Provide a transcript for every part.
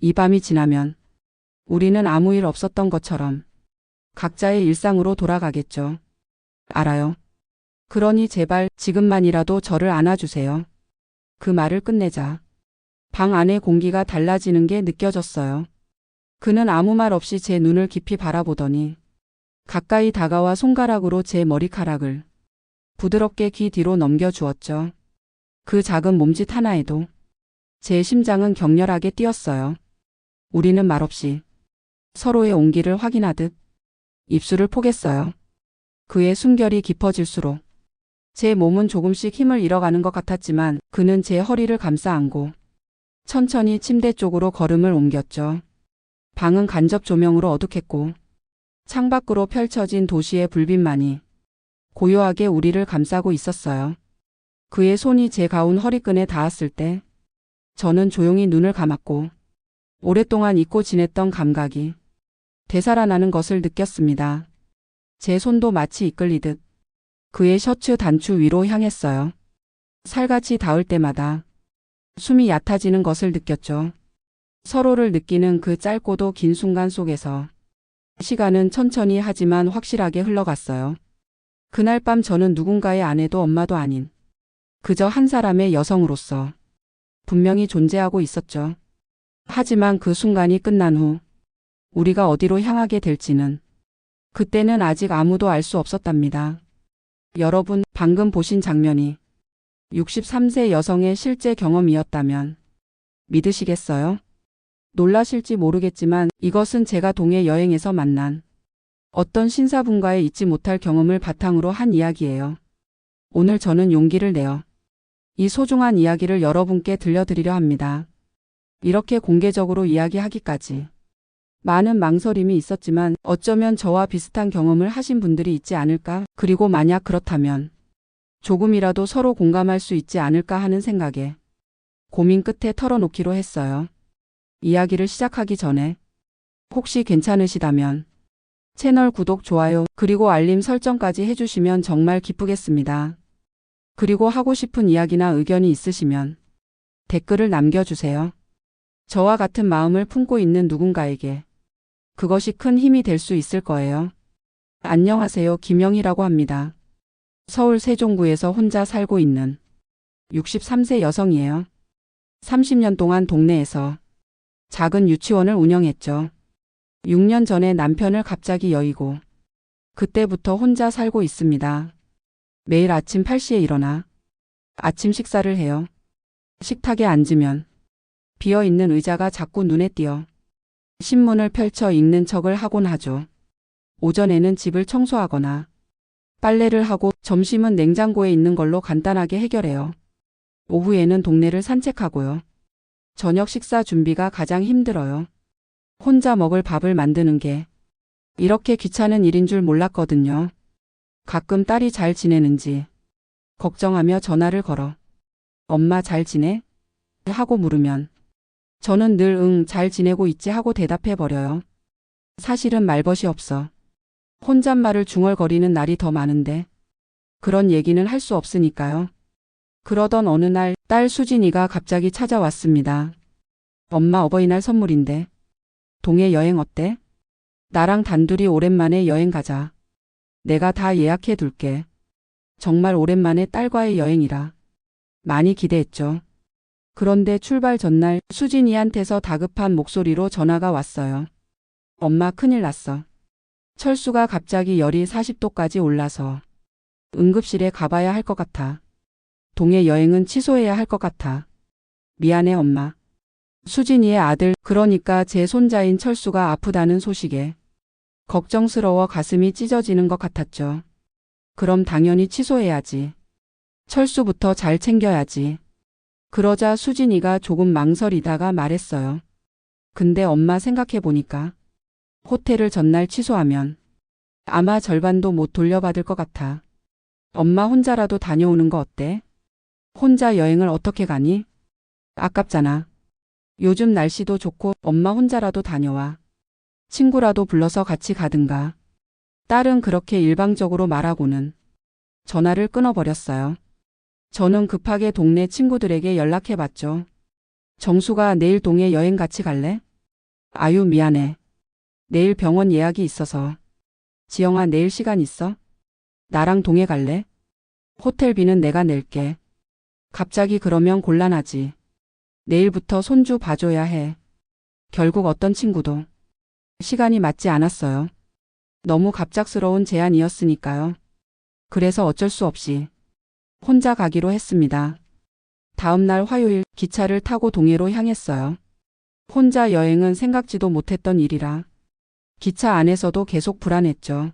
이 밤이 지나면 우리는 아무 일 없었던 것처럼 각자의 일상으로 돌아가겠죠. 알아요. 그러니 제발 지금만이라도 저를 안아주세요. 그 말을 끝내자 방 안의 공기가 달라지는 게 느껴졌어요. 그는 아무 말 없이 제 눈을 깊이 바라보더니 가까이 다가와 손가락으로 제 머리카락을 부드럽게 귀 뒤로 넘겨주었죠. 그 작은 몸짓 하나에도 제 심장은 격렬하게 뛰었어요. 우리는 말없이 서로의 온기를 확인하듯 입술을 포겠어요. 그의 숨결이 깊어질수록 제 몸은 조금씩 힘을 잃어가는 것 같았지만 그는 제 허리를 감싸 안고 천천히 침대 쪽으로 걸음을 옮겼죠. 방은 간접 조명으로 어둑했고 창밖으로 펼쳐진 도시의 불빛만이 고요하게 우리를 감싸고 있었어요. 그의 손이 제 가운 허리끈에 닿았을 때 저는 조용히 눈을 감았고 오랫동안 잊고 지냈던 감각이 되살아나는 것을 느꼈습니다. 제 손도 마치 이끌리듯 그의 셔츠 단추 위로 향했어요. 살같이 닿을 때마다 숨이 얕아지는 것을 느꼈죠. 서로를 느끼는 그 짧고도 긴 순간 속에서 시간은 천천히 하지만 확실하게 흘러갔어요. 그날 밤 저는 누군가의 아내도 엄마도 아닌 그저 한 사람의 여성으로서 분명히 존재하고 있었죠. 하지만 그 순간이 끝난 후 우리가 어디로 향하게 될지는 그때는 아직 아무도 알 수 없었답니다. 여러분, 방금 보신 장면이 63세 여성의 실제 경험이었다면 믿으시겠어요? 놀라실지 모르겠지만 이것은 제가 동해 여행에서 만난 어떤 신사분과의 잊지 못할 경험을 바탕으로 한 이야기예요. 오늘 저는 용기를 내어 이 소중한 이야기를 여러분께 들려드리려 합니다. 이렇게 공개적으로 이야기하기까지 많은 망설임이 있었지만 어쩌면 저와 비슷한 경험을 하신 분들이 있지 않을까? 그리고 만약 그렇다면 조금이라도 서로 공감할 수 있지 않을까 하는 생각에 고민 끝에 털어놓기로 했어요. 이야기를 시작하기 전에 혹시 괜찮으시다면 채널 구독, 좋아요, 그리고 알림 설정까지 해주시면 정말 기쁘겠습니다. 그리고 하고 싶은 이야기나 의견이 있으시면 댓글을 남겨주세요. 저와 같은 마음을 품고 있는 누군가에게 그것이 큰 힘이 될 수 있을 거예요. 안녕하세요. 김영희라고 합니다. 서울 세종구에서 혼자 살고 있는 63세 여성이에요. 30년 동안 동네에서 작은 유치원을 운영했죠. 6년 전에 남편을 갑자기 여의고 그때부터 혼자 살고 있습니다. 매일 아침 8시에 일어나 아침 식사를 해요. 식탁에 앉으면 비어있는 의자가 자꾸 눈에 띄어 신문을 펼쳐 읽는 척을 하곤 하죠. 오전에는 집을 청소하거나 빨래를 하고 점심은 냉장고에 있는 걸로 간단하게 해결해요. 오후에는 동네를 산책하고요. 저녁 식사 준비가 가장 힘들어요. 혼자 먹을 밥을 만드는 게 이렇게 귀찮은 일인 줄 몰랐거든요. 가끔 딸이 잘 지내는지 걱정하며 전화를 걸어 엄마 잘 지내? 하고 물으면 저는 늘 응, 잘 지내고 있지 하고 대답해 버려요. 사실은 말벗이 없어 혼잣말을 중얼거리는 날이 더 많은데 그런 얘기는 할 수 없으니까요. 그러던 어느 날 딸 수진이가 갑자기 찾아왔습니다. 엄마, 어버이날 선물인데 동해 여행 어때? 나랑 단둘이 오랜만에 여행 가자. 내가 다 예약해 둘게. 정말 오랜만에 딸과의 여행이라 많이 기대했죠. 그런데 출발 전날 수진이한테서 다급한 목소리로 전화가 왔어요. 엄마, 큰일 났어. 철수가 갑자기 열이 40도까지 올라서 응급실에 가봐야 할 것 같아. 동해 여행은 취소해야 할 것 같아. 미안해 엄마. 수진이의 아들, 그러니까 제 손자인 철수가 아프다는 소식에 걱정스러워 가슴이 찢어지는 것 같았죠. 그럼 당연히 취소해야지. 철수부터 잘 챙겨야지. 그러자 수진이가 조금 망설이다가 말했어요. 근데 엄마, 생각해보니까 호텔을 전날 취소하면 아마 절반도 못 돌려받을 것 같아. 엄마 혼자라도 다녀오는 거 어때? 혼자 여행을 어떻게 가니? 아깝잖아. 요즘 날씨도 좋고 엄마 혼자라도 다녀와. 친구라도 불러서 같이 가든가. 딸은 그렇게 일방적으로 말하고는 전화를 끊어버렸어요. 저는 급하게 동네 친구들에게 연락해봤죠. 정수가 내일 동해 여행 같이 갈래? 아유, 미안해. 내일 병원 예약이 있어서. 지영아, 내일 시간 있어? 나랑 동해 갈래? 호텔비는 내가 낼게. 갑자기 그러면 곤란하지. 내일부터 손주 봐줘야 해. 결국 어떤 친구도 시간이 맞지 않았어요. 너무 갑작스러운 제안이었으니까요. 그래서 어쩔 수 없이 혼자 가기로 했습니다. 다음 날 화요일 기차를 타고 동해로 향했어요. 혼자 여행은 생각지도 못했던 일이라 기차 안에서도 계속 불안했죠.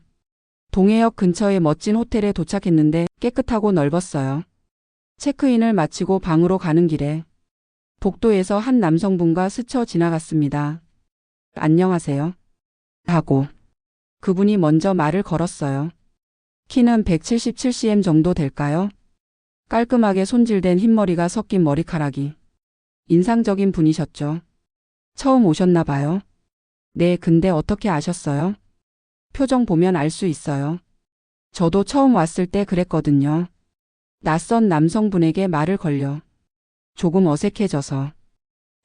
동해역 근처의 멋진 호텔에 도착했는데 깨끗하고 넓었어요. 체크인을 마치고 방으로 가는 길에 복도에서 한 남성분과 스쳐 지나갔습니다. 안녕하세요. 하고 그분이 먼저 말을 걸었어요. 키는 177cm 정도 될까요? 깔끔하게 손질된 흰머리가 섞인 머리카락이 인상적인 분이셨죠. 처음 오셨나 봐요. 네, 근데 어떻게 아셨어요? 표정 보면 알 수 있어요. 저도 처음 왔을 때 그랬거든요. 낯선 남성분에게 말을 걸려 조금 어색해져서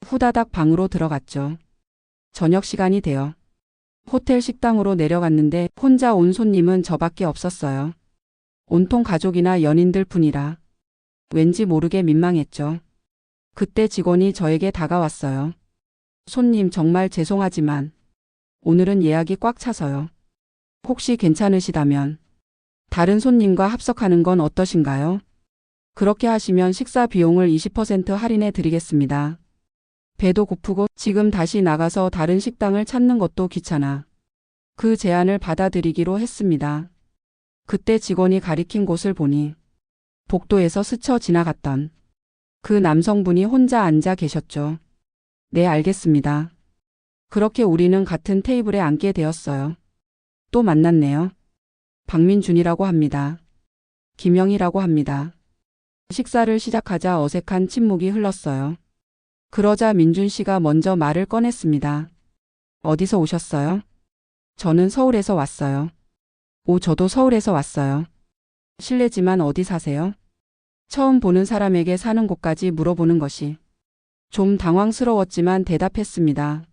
후다닥 방으로 들어갔죠. 저녁 시간이 되어 호텔 식당으로 내려갔는데 혼자 온 손님은 저밖에 없었어요. 온통 가족이나 연인들 뿐이라 왠지 모르게 민망했죠. 그때 직원이 저에게 다가왔어요. 손님, 정말 죄송하지만 오늘은 예약이 꽉 차서요. 혹시 괜찮으시다면 다른 손님과 합석하는 건 어떠신가요? 그렇게 하시면 식사 비용을 20% 할인해 드리겠습니다. 배도 고프고 지금 다시 나가서 다른 식당을 찾는 것도 귀찮아 그 제안을 받아들이기로 했습니다. 그때 직원이 가리킨 곳을 보니 복도에서 스쳐 지나갔던 그 남성분이 혼자 앉아 계셨죠. 네, 알겠습니다. 그렇게 우리는 같은 테이블에 앉게 되었어요. 또 만났네요. 박민준이라고 합니다. 김영희라고 합니다. 식사를 시작하자 어색한 침묵이 흘렀어요. 그러자 민준 씨가 먼저 말을 꺼냈습니다. 어디서 오셨어요? 저는 서울에서 왔어요. 오, 저도 서울에서 왔어요. 실례지만 어디 사세요? 처음 보는 사람에게 사는 곳까지 물어보는 것이 좀 당황스러웠지만 대답했습니다.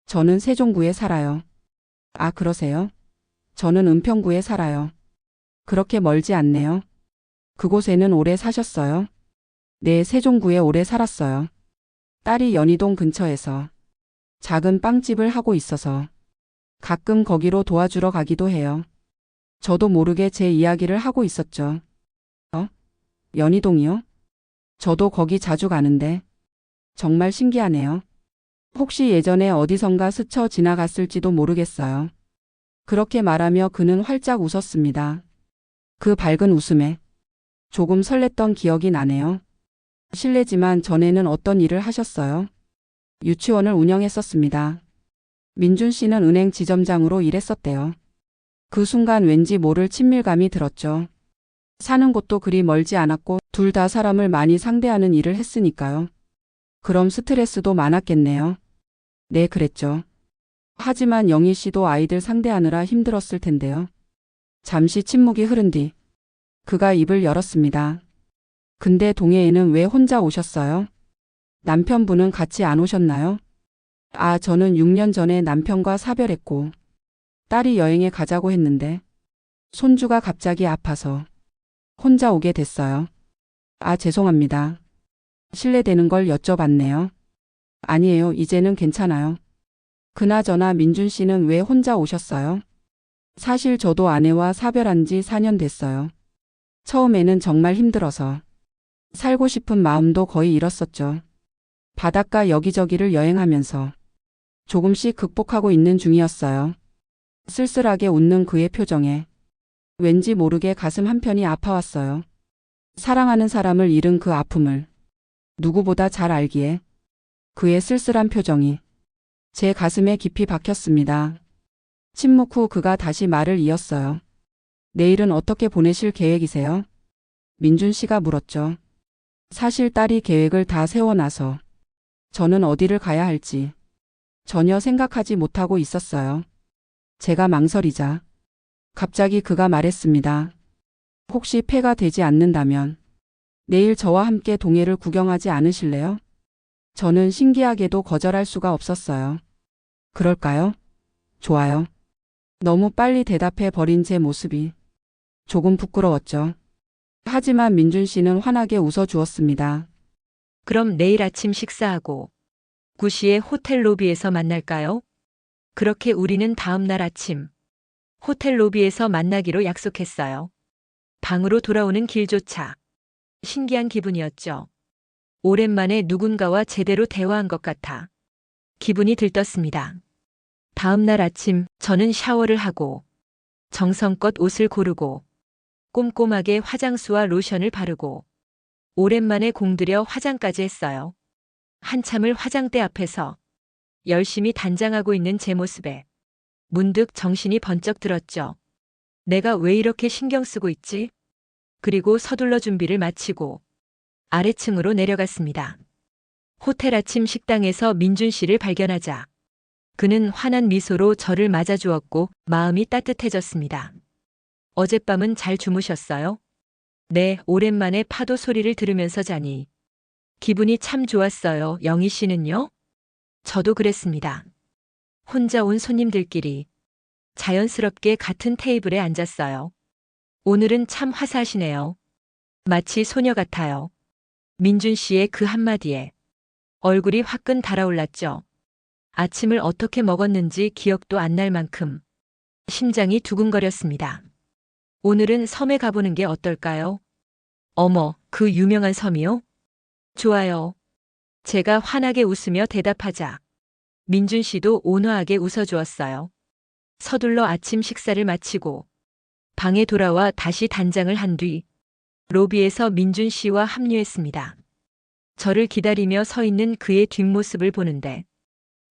저는 세종구에 살아요. 아, 그러세요? 저는 은평구에 살아요. 그렇게 멀지 않네요. 그곳에는 오래 사셨어요? 네, 세종구에 오래 살았어요. 딸이 연희동 근처에서 작은 빵집을 하고 있어서 가끔 거기로 도와주러 가기도 해요. 저도 모르게 제 이야기를 하고 있었죠. 연희동이요? 저도 거기 자주 가는데 정말 신기하네요. 혹시 예전에 어디선가 스쳐 지나갔을지도 모르겠어요. 그렇게 말하며 그는 활짝 웃었습니다. 그 밝은 웃음에 조금 설렜던 기억이 나네요. 실례지만 전에는 어떤 일을 하셨어요? 유치원을 운영했었습니다. 민준 씨는 은행 지점장으로 일했었대요. 그 순간 왠지 모를 친밀감이 들었죠. 사는 곳도 그리 멀지 않았고 둘 다 사람을 많이 상대하는 일을 했으니까요. 그럼 스트레스도 많았겠네요. 네, 그랬죠. 하지만 영희 씨도 아이들 상대하느라 힘들었을 텐데요. 잠시 침묵이 흐른 뒤 그가 입을 열었습니다. 근데 동해에는 왜 혼자 오셨어요? 남편분은 같이 안 오셨나요? 아, 저는 6년 전에 남편과 사별했고 딸이 여행에 가자고 했는데 손주가 갑자기 아파서 혼자 오게 됐어요. 아, 죄송합니다. 실례되는 걸 여쭤봤네요. 아니에요, 이제는 괜찮아요. 그나저나 민준 씨는 왜 혼자 오셨어요? 사실 저도 아내와 사별한 지 4년 됐어요. 처음에는 정말 힘들어서 살고 싶은 마음도 거의 잃었었죠. 바닷가 여기저기를 여행하면서 조금씩 극복하고 있는 중이었어요. 쓸쓸하게 웃는 그의 표정에 왠지 모르게 가슴 한편이 아파왔어요. 사랑하는 사람을 잃은 그 아픔을 누구보다 잘 알기에 그의 쓸쓸한 표정이 제 가슴에 깊이 박혔습니다. 침묵 후 그가 다시 말을 이었어요. 내일은 어떻게 보내실 계획이세요? 민준 씨가 물었죠. 사실 딸이 계획을 다 세워놔서 저는 어디를 가야 할지 전혀 생각하지 못하고 있었어요. 제가 망설이자 갑자기 그가 말했습니다. 혹시 폐가 되지 않는다면 내일 저와 함께 동해를 구경하지 않으실래요? 저는 신기하게도 거절할 수가 없었어요. 그럴까요? 좋아요. 너무 빨리 대답해 버린 제 모습이 조금 부끄러웠죠. 하지만 민준 씨는 환하게 웃어 주었습니다. 그럼 내일 아침 식사하고 9시에 호텔 로비에서 만날까요? 그렇게 우리는 다음 날 아침 호텔 로비에서 만나기로 약속했어요. 방으로 돌아오는 길조차 신기한 기분이었죠. 오랜만에 누군가와 제대로 대화한 것 같아 기분이 들떴습니다. 다음 날 아침 저는 샤워를 하고 정성껏 옷을 고르고 꼼꼼하게 화장수와 로션을 바르고 오랜만에 공들여 화장까지 했어요. 한참을 화장대 앞에서 열심히 단장하고 있는 제 모습에 문득 정신이 번쩍 들었죠. 내가 왜 이렇게 신경 쓰고 있지? 그리고 서둘러 준비를 마치고 아래층으로 내려갔습니다. 호텔 아침 식당에서 민준 씨를 발견하자 그는 환한 미소로 저를 맞아주었고 마음이 따뜻해졌습니다. 어젯밤은 잘 주무셨어요? 네, 오랜만에 파도 소리를 들으면서 자니 기분이 참 좋았어요. 영희 씨는요? 저도 그랬습니다. 혼자 온 손님들끼리 자연스럽게 같은 테이블에 앉았어요. 오늘은 참 화사하시네요. 마치 소녀 같아요. 민준 씨의 그 한마디에 얼굴이 화끈 달아올랐죠. 아침을 어떻게 먹었는지 기억도 안 날 만큼 심장이 두근거렸습니다. 오늘은 섬에 가보는 게 어떨까요? 어머, 그 유명한 섬이요? 좋아요. 제가 환하게 웃으며 대답하자 민준 씨도 온화하게 웃어주었어요. 서둘러 아침 식사를 마치고 방에 돌아와 다시 단장을 한 뒤 로비에서 민준 씨와 합류했습니다. 저를 기다리며 서 있는 그의 뒷모습을 보는데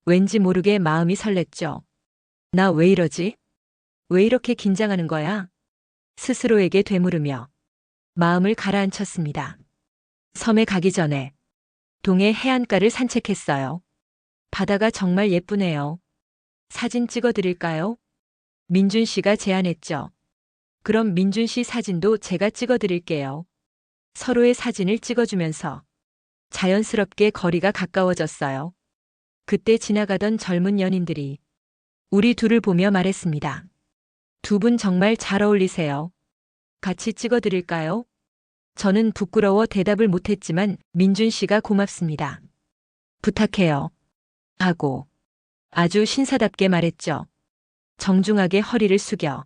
왠지 모르게 마음이 설렜죠. 나 왜 이러지? 왜 이렇게 긴장하는 거야? 스스로에게 되물으며 마음을 가라앉혔습니다. 섬에 가기 전에 동해 해안가를 산책했어요. 바다가 정말 예쁘네요. 사진 찍어 드릴까요? 민준 씨가 제안했죠. 그럼 민준 씨 사진도 제가 찍어 드릴게요. 서로의 사진을 찍어주면서 자연스럽게 거리가 가까워졌어요. 그때 지나가던 젊은 연인들이 우리 둘을 보며 말했습니다. 두 분 정말 잘 어울리세요. 같이 찍어 드릴까요? 저는 부끄러워 대답을 못했지만 민준 씨가 고맙습니다. 부탁해요. 하고 아주 신사답게 말했죠. 정중하게 허리를 숙여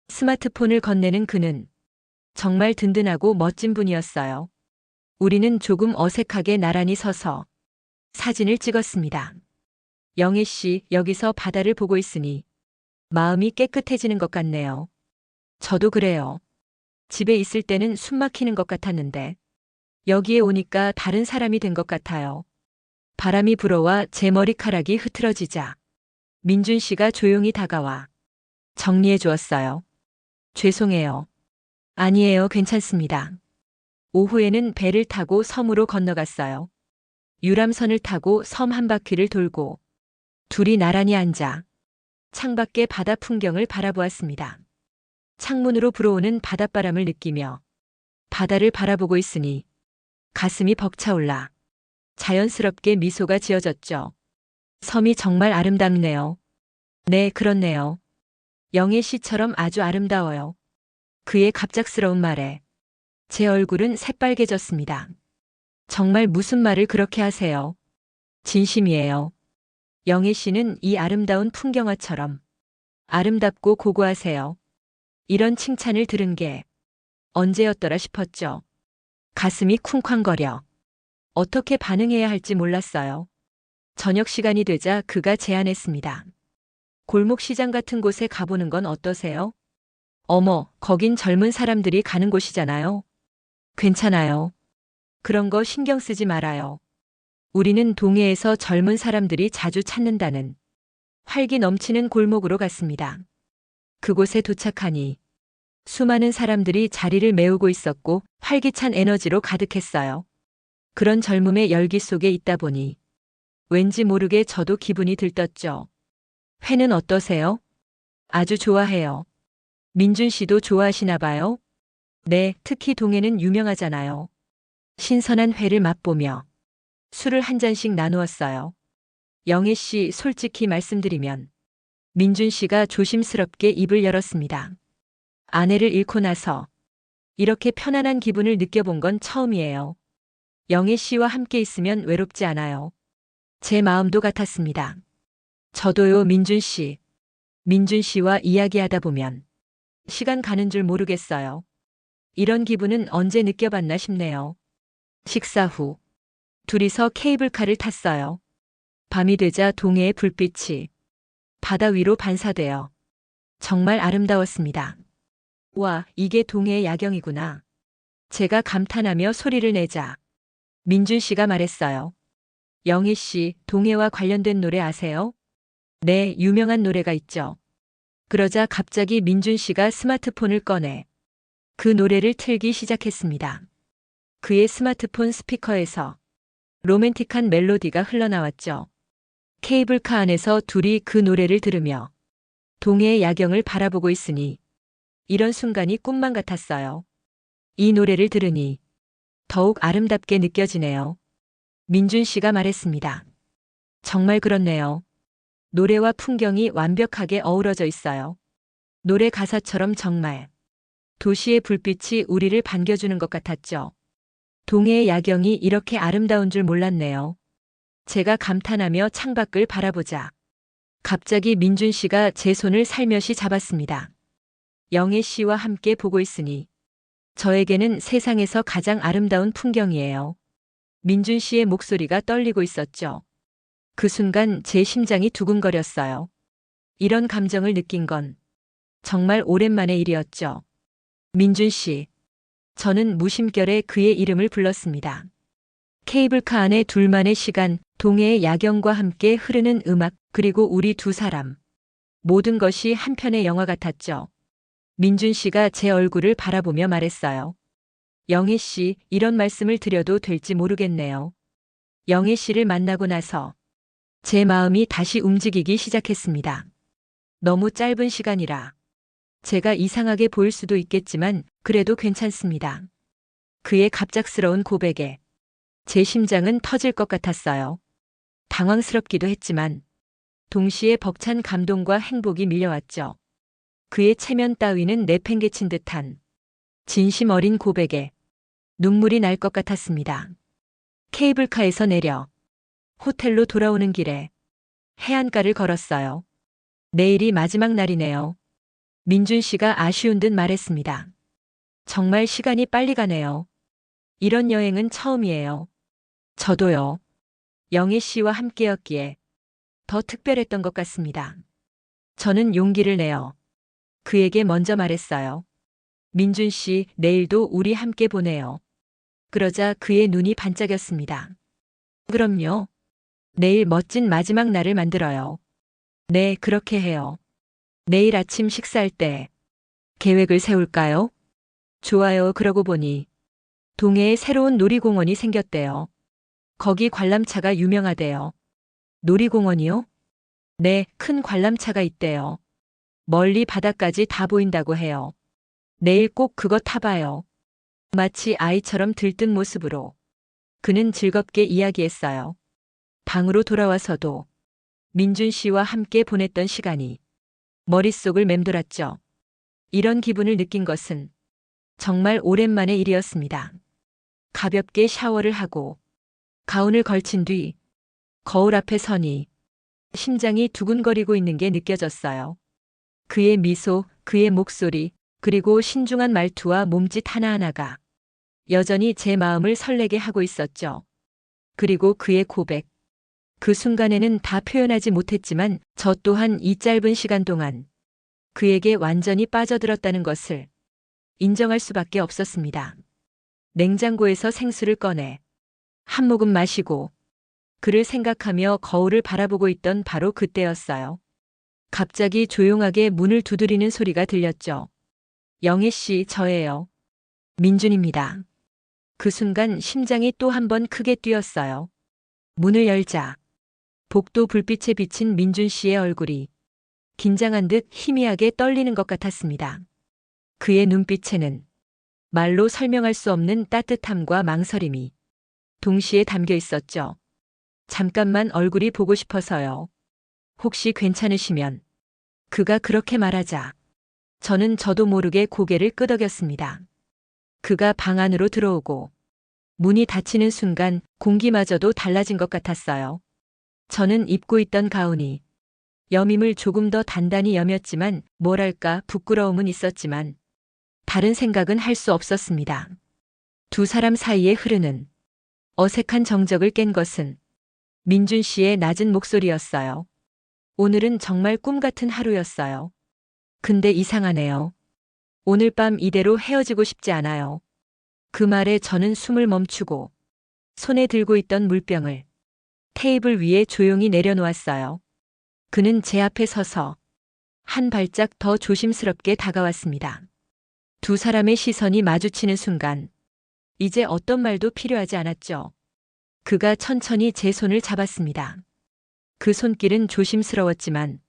스마트폰을 건네는 그는 정말 든든하고 멋진 분이었어요. 우리는 조금 어색하게 나란히 서서 사진을 찍었습니다. 영애 씨, 여기서 바다를 보고 있으니 마음이 깨끗해지는 것 같네요. 저도 그래요. 집에 있을 때는 숨 막히는 것 같았는데 여기에 오니까 다른 사람이 된 것 같아요. 바람이 불어와 제 머리카락이 흐트러지자 민준 씨가 조용히 다가와 정리해 주었어요. 죄송해요. 아니에요, 괜찮습니다. 오후에는 배를 타고 섬으로 건너갔어요. 유람선을 타고 섬 한 바퀴를 돌고 둘이 나란히 앉아 창밖의 바다 풍경을 바라보았습니다. 창문으로 불어오는 바닷바람을 느끼며 바다를 바라보고 있으니 가슴이 벅차올라 자연스럽게 미소가 지어졌죠. 섬이 정말 아름답네요. 네, 그렇네요. 영애 씨처럼 아주 아름다워요. 그의 갑작스러운 말에 제 얼굴은 새빨개졌습니다. 정말 무슨 말을 그렇게 하세요? 진심이에요. 영애 씨는 이 아름다운 풍경화처럼 아름답고 고고하세요. 이런 칭찬을 들은 게 언제였더라 싶었죠. 가슴이 쿵쾅거려 어떻게 반응해야 할지 몰랐어요. 저녁 시간이 되자 그가 제안했습니다. 골목 시장 같은 곳에 가보는 건 어떠세요? 어머, 거긴 젊은 사람들이 가는 곳이잖아요. 괜찮아요. 그런 거 신경 쓰지 말아요. 우리는 동해에서 젊은 사람들이 자주 찾는다는 활기 넘치는 골목으로 갔습니다. 그곳에 도착하니 수많은 사람들이 자리를 메우고 있었고 활기찬 에너지로 가득했어요. 그런 젊음의 열기 속에 있다 보니 왠지 모르게 저도 기분이 들떴죠. 회는 어떠세요? 아주 좋아해요. 민준 씨도 좋아하시나 봐요? 네, 특히 동해는 유명하잖아요. 신선한 회를 맛보며 술을 한 잔씩 나누었어요. 영애 씨, 솔직히 말씀드리면 민준 씨가 조심스럽게 입을 열었습니다. 아내를 잃고 나서 이렇게 편안한 기분을 느껴본 건 처음이에요. 영애 씨와 함께 있으면 외롭지 않아요. 제 마음도 같았습니다. 저도요, 민준 씨. 민준 씨와 이야기하다 보면 시간 가는 줄 모르겠어요. 이런 기분은 언제 느껴봤나 싶네요. 식사 후 둘이서 케이블카를 탔어요. 밤이 되자 동해의 불빛이 바다 위로 반사되어 정말 아름다웠습니다. 와, 이게 동해의 야경이구나. 제가 감탄하며 소리를 내자 민준 씨가 말했어요. 영희 씨, 동해와 관련된 노래 아세요? 네, 유명한 노래가 있죠. 그러자 갑자기 민준 씨가 스마트폰을 꺼내 그 노래를 틀기 시작했습니다. 그의 스마트폰 스피커에서 로맨틱한 멜로디가 흘러나왔죠. 케이블카 안에서 둘이 그 노래를 들으며 동해의 야경을 바라보고 있으니 이런 순간이 꿈만 같았어요. 이 노래를 들으니 더욱 아름답게 느껴지네요. 민준 씨가 말했습니다. 정말 그렇네요. 노래와 풍경이 완벽하게 어우러져 있어요. 노래 가사처럼 정말 도시의 불빛이 우리를 반겨주는 것 같았죠. 동해의 야경이 이렇게 아름다운 줄 몰랐네요. 제가 감탄하며 창밖을 바라보자 갑자기 민준 씨가 제 손을 살며시 잡았습니다. 영애 씨와 함께 보고 있으니 저에게는 세상에서 가장 아름다운 풍경이에요. 민준 씨의 목소리가 떨리고 있었죠. 그 순간 제 심장이 두근거렸어요. 이런 감정을 느낀 건 정말 오랜만의 일이었죠. 민준 씨. 저는 무심결에 그의 이름을 불렀습니다. 케이블카 안에 둘만의 시간, 동해의 야경과 함께 흐르는 음악, 그리고 우리 두 사람. 모든 것이 한 편의 영화 같았죠. 민준 씨가 제 얼굴을 바라보며 말했어요. 영애 씨, 이런 말씀을 드려도 될지 모르겠네요. 영애 씨를 만나고 나서 제 마음이 다시 움직이기 시작했습니다. 너무 짧은 시간이라 제가 이상하게 보일 수도 있겠지만 그래도 괜찮습니다. 그의 갑작스러운 고백에 제 심장은 터질 것 같았어요. 당황스럽기도 했지만 동시에 벅찬 감동과 행복이 밀려왔죠. 그의 체면 따위는 내팽개친 듯한 진심 어린 고백에 눈물이 날 것 같았습니다. 케이블카에서 내려 호텔로 돌아오는 길에 해안가를 걸었어요. 내일이 마지막 날이네요. 민준 씨가 아쉬운 듯 말했습니다. 정말 시간이 빨리 가네요. 이런 여행은 처음이에요. 저도요. 영애 씨와 함께였기에 더 특별했던 것 같습니다. 저는 용기를 내어 그에게 먼저 말했어요. 민준 씨, 내일도 우리 함께 보내요. 그러자 그의 눈이 반짝였습니다. 그럼요. 내일 멋진 마지막 날을 만들어요. 네, 그렇게 해요. 내일 아침 식사할 때 계획을 세울까요? 좋아요. 그러고 보니 동해에 새로운 놀이공원이 생겼대요. 거기 관람차가 유명하대요. 놀이공원이요? 네, 큰 관람차가 있대요. 멀리 바다까지 다 보인다고 해요. 내일 꼭 그거 타봐요. 마치 아이처럼 들뜬 모습으로 그는 즐겁게 이야기했어요. 방으로 돌아와서도 민준 씨와 함께 보냈던 시간이 머릿속을 맴돌았죠. 이런 기분을 느낀 것은 정말 오랜만의 일이었습니다. 가볍게 샤워를 하고 가운을 걸친 뒤 거울 앞에 서니 심장이 두근거리고 있는 게 느껴졌어요. 그의 미소, 그의 목소리, 그리고 신중한 말투와 몸짓 하나하나가 여전히 제 마음을 설레게 하고 있었죠. 그리고 그의 고백. 그 순간에는 다 표현하지 못했지만 저 또한 이 짧은 시간 동안 그에게 완전히 빠져들었다는 것을 인정할 수밖에 없었습니다. 냉장고에서 생수를 꺼내 한 모금 마시고 그를 생각하며 거울을 바라보고 있던 바로 그때였어요. 갑자기 조용하게 문을 두드리는 소리가 들렸죠. 영애 씨, 저예요. 민준입니다. 그 순간 심장이 또 한 번 크게 뛰었어요. 문을 열자 복도 불빛에 비친 민준 씨의 얼굴이 긴장한 듯 희미하게 떨리는 것 같았습니다. 그의 눈빛에는 말로 설명할 수 없는 따뜻함과 망설임이 동시에 담겨 있었죠. 잠깐만 얼굴이 보고 싶어서요. 혹시 괜찮으시면. 그가 그렇게 말하자 저는 저도 모르게 고개를 끄덕였습니다. 그가 방 안으로 들어오고 문이 닫히는 순간 공기마저도 달라진 것 같았어요. 저는 입고 있던 가운이 여밈을 조금 더 단단히 여몄지만 뭐랄까 부끄러움은 있었지만 다른 생각은 할 수 없었습니다. 두 사람 사이에 흐르는 어색한 정적을 깬 것은 민준 씨의 낮은 목소리였어요. 오늘은 정말 꿈 같은 하루였어요. 근데 이상하네요. 오늘 밤 이대로 헤어지고 싶지 않아요. 그 말에 저는 숨을 멈추고 손에 들고 있던 물병을 테이블 위에 조용히 내려놓았어요. 그는 제 앞에 서서 한 발짝 더 조심스럽게 다가왔습니다. 두 사람의 시선이 마주치는 순간 이제 어떤 말도 필요하지 않았죠. 그가 천천히 제 손을 잡았습니다. 그 손길은 조심스러웠지만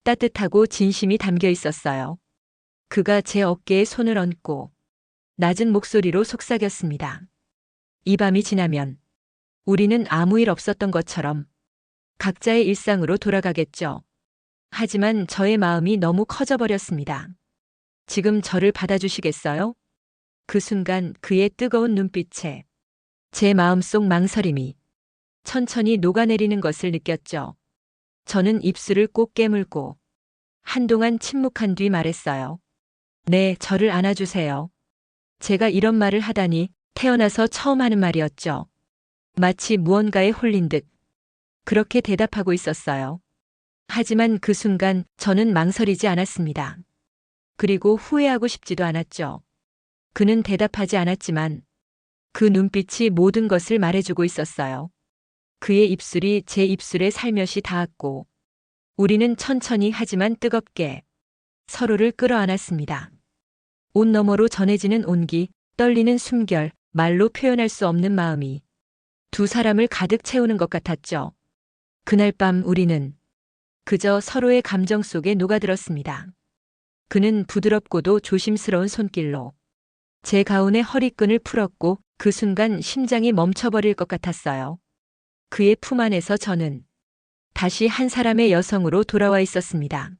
따뜻하고 진심이 담겨 있었어요. 그가 제 어깨에 손을 얹고 낮은 목소리로 속삭였습니다. 이 밤이 지나면 우리는 아무 일 없었던 것처럼 각자의 일상으로 돌아가겠죠. 하지만 저의 마음이 너무 커져버렸습니다. 지금 저를 받아주시겠어요? 그 순간 그의 뜨거운 눈빛에 제 마음속 망설임이 천천히 녹아내리는 것을 느꼈죠. 저는 입술을 꼭 깨물고 한동안 침묵한 뒤 말했어요. 네, 저를 안아주세요. 제가 이런 말을 하다니 태어나서 처음 하는 말이었죠. 마치 무언가에 홀린 듯 그렇게 대답하고 있었어요. 하지만 그 순간 저는 망설이지 않았습니다. 그리고 후회하고 싶지도 않았죠. 그는 대답하지 않았지만 그 눈빛이 모든 것을 말해주고 있었어요. 그의 입술이 제 입술에 살며시 닿았고 우리는 천천히 하지만 뜨겁게 서로를 끌어안았습니다. 옷 너머로 전해지는 온기, 떨리는 숨결, 말로 표현할 수 없는 마음이 두 사람을 가득 채우는 것 같았죠. 그날 밤 우리는 그저 서로의 감정 속에 녹아들었습니다. 그는 부드럽고도 조심스러운 손길로 제 가운의 허리끈을 풀었고 그 순간 심장이 멈춰버릴 것 같았어요. 그의 품 안에서 저는 다시 한 사람의 여성으로 돌아와 있었습니다.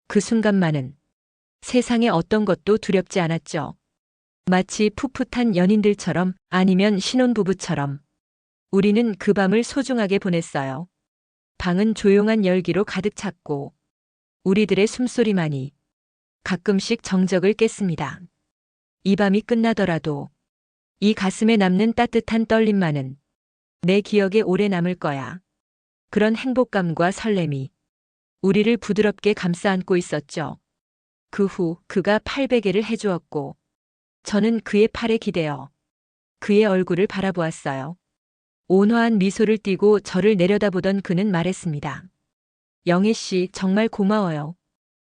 그 순간만은 세상의 어떤 것도 두렵지 않았죠. 마치 풋풋한 연인들처럼 아니면 신혼부부처럼 우리는 그 밤을 소중하게 보냈어요. 방은 조용한 열기로 가득 찼고 우리들의 숨소리만이 가끔씩 정적을 깼습니다. 이 밤이 끝나더라도 이 가슴에 남는 따뜻한 떨림만은 내 기억에 오래 남을 거야. 그런 행복감과 설렘이 우리를 부드럽게 감싸 안고 있었죠. 그 후 그가 팔베개를 해주었고 저는 그의 팔에 기대어 그의 얼굴을 바라보았어요. 온화한 미소를 띠고 저를 내려다보던 그는 말했습니다. 영애 씨, 정말 고마워요.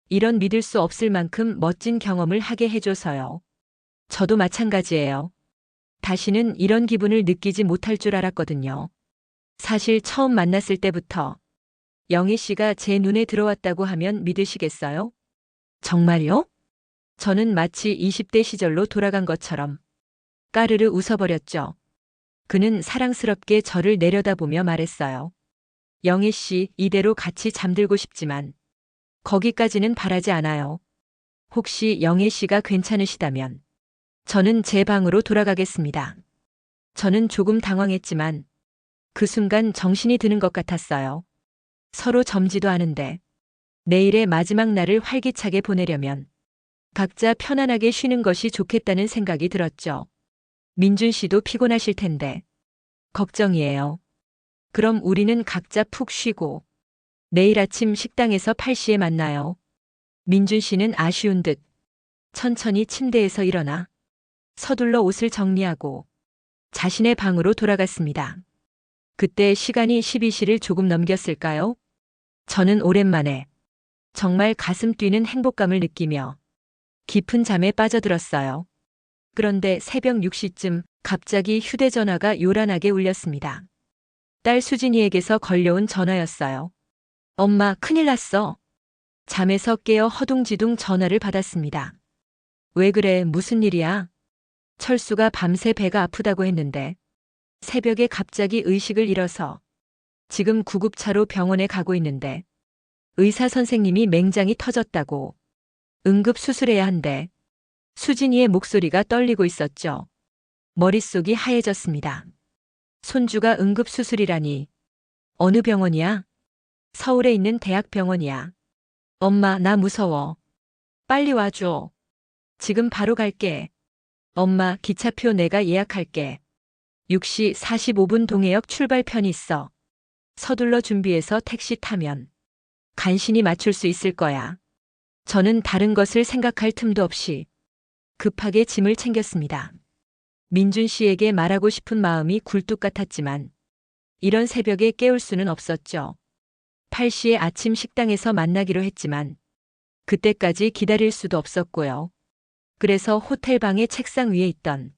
이런 믿을 수 없을 만큼 멋진 경험을 하게 해줘서요. 저도 마찬가지예요. 다시는 이런 기분을 느끼지 못할 줄 알았거든요. 사실 처음 만났을 때부터 영애 씨가 제 눈에 들어왔다고 하면 믿으시겠어요? 정말요? 저는 마치 20대 시절로 돌아간 것처럼 까르르 웃어버렸죠. 그는 사랑스럽게 저를 내려다보며 말했어요. 영애 씨, 이대로 같이 잠들고 싶지만 거기까지는 바라지 않아요. 혹시 영애 씨가 괜찮으시다면 저는 제 방으로 돌아가겠습니다. 저는 조금 당황했지만 그 순간 정신이 드는 것 같았어요. 서로 젊지도 않은데 내일의 마지막 날을 활기차게 보내려면 각자 편안하게 쉬는 것이 좋겠다는 생각이 들었죠. 민준 씨도 피곤하실 텐데 걱정이에요. 그럼 우리는 각자 푹 쉬고 내일 아침 식당에서 8시에 만나요. 민준 씨는 아쉬운 듯 천천히 침대에서 일어나 서둘러 옷을 정리하고 자신의 방으로 돌아갔습니다. 그때 시간이 12시를 조금 넘겼을까요? 저는 오랜만에 정말 가슴 뛰는 행복감을 느끼며 깊은 잠에 빠져들었어요. 그런데 새벽 6시쯤 갑자기 휴대전화가 요란하게 울렸습니다. 딸 수진이에게서 걸려온 전화였어요. 엄마, 큰일 났어. 잠에서 깨어 허둥지둥 전화를 받았습니다. 왜 그래, 무슨 일이야? 철수가 밤새 배가 아프다고 했는데 새벽에 갑자기 의식을 잃어서 지금 구급차로 병원에 가고 있는데 의사 선생님이 맹장이 터졌다고 응급 수술해야 한대. 수진이의 목소리가 떨리고 있었죠. 머릿속이 하얘졌습니다. 손주가 응급 수술이라니. 어느 병원이야? 서울에 있는 대학병원이야. 엄마, 나 무서워. 빨리 와줘. 지금 바로 갈게. 엄마, 기차표 내가 예약할게. 6시 45분 동해역 출발편이 있어. 서둘러 준비해서 택시 타면 간신히 맞출 수 있을 거야. 저는 다른 것을 생각할 틈도 없이 급하게 짐을 챙겼습니다. 민준 씨에게 말하고 싶은 마음이 굴뚝 같았지만 이런 새벽에 깨울 수는 없었죠. 8시에 아침 식당에서 만나기로 했지만 그때까지 기다릴 수도 없었고요. 그래서 호텔 방의 책상 위에 있던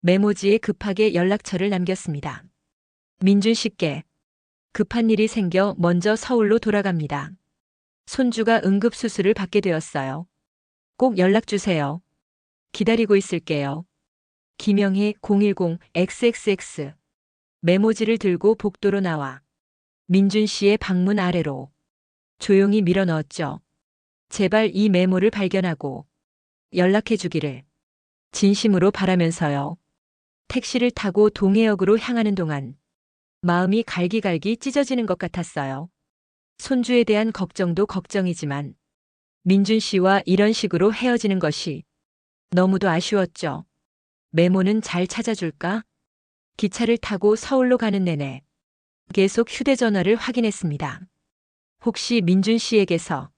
메모지에 급하게 연락처를 남겼습니다. 민준 씨께 급한 일이 생겨 먼저 서울로 돌아갑니다. 손주가 응급수술을 받게 되었어요. 꼭 연락주세요. 기다리고 있을게요. 김영희 010XXX. 메모지를 들고 복도로 나와 민준 씨의 방문 아래로 조용히 밀어 넣었죠. 제발 이 메모를 발견하고 연락해 주기를 진심으로 바라면서요. 택시를 타고 동해역으로 향하는 동안 마음이 갈기갈기 찢어지는 것 같았어요. 손주에 대한 걱정도 걱정이지만 민준 씨와 이런 식으로 헤어지는 것이 너무도 아쉬웠죠. 메모는 잘 찾아줄까? 기차를 타고 서울로 가는 내내 계속 휴대전화를 확인했습니다. 혹시 민준 씨에게서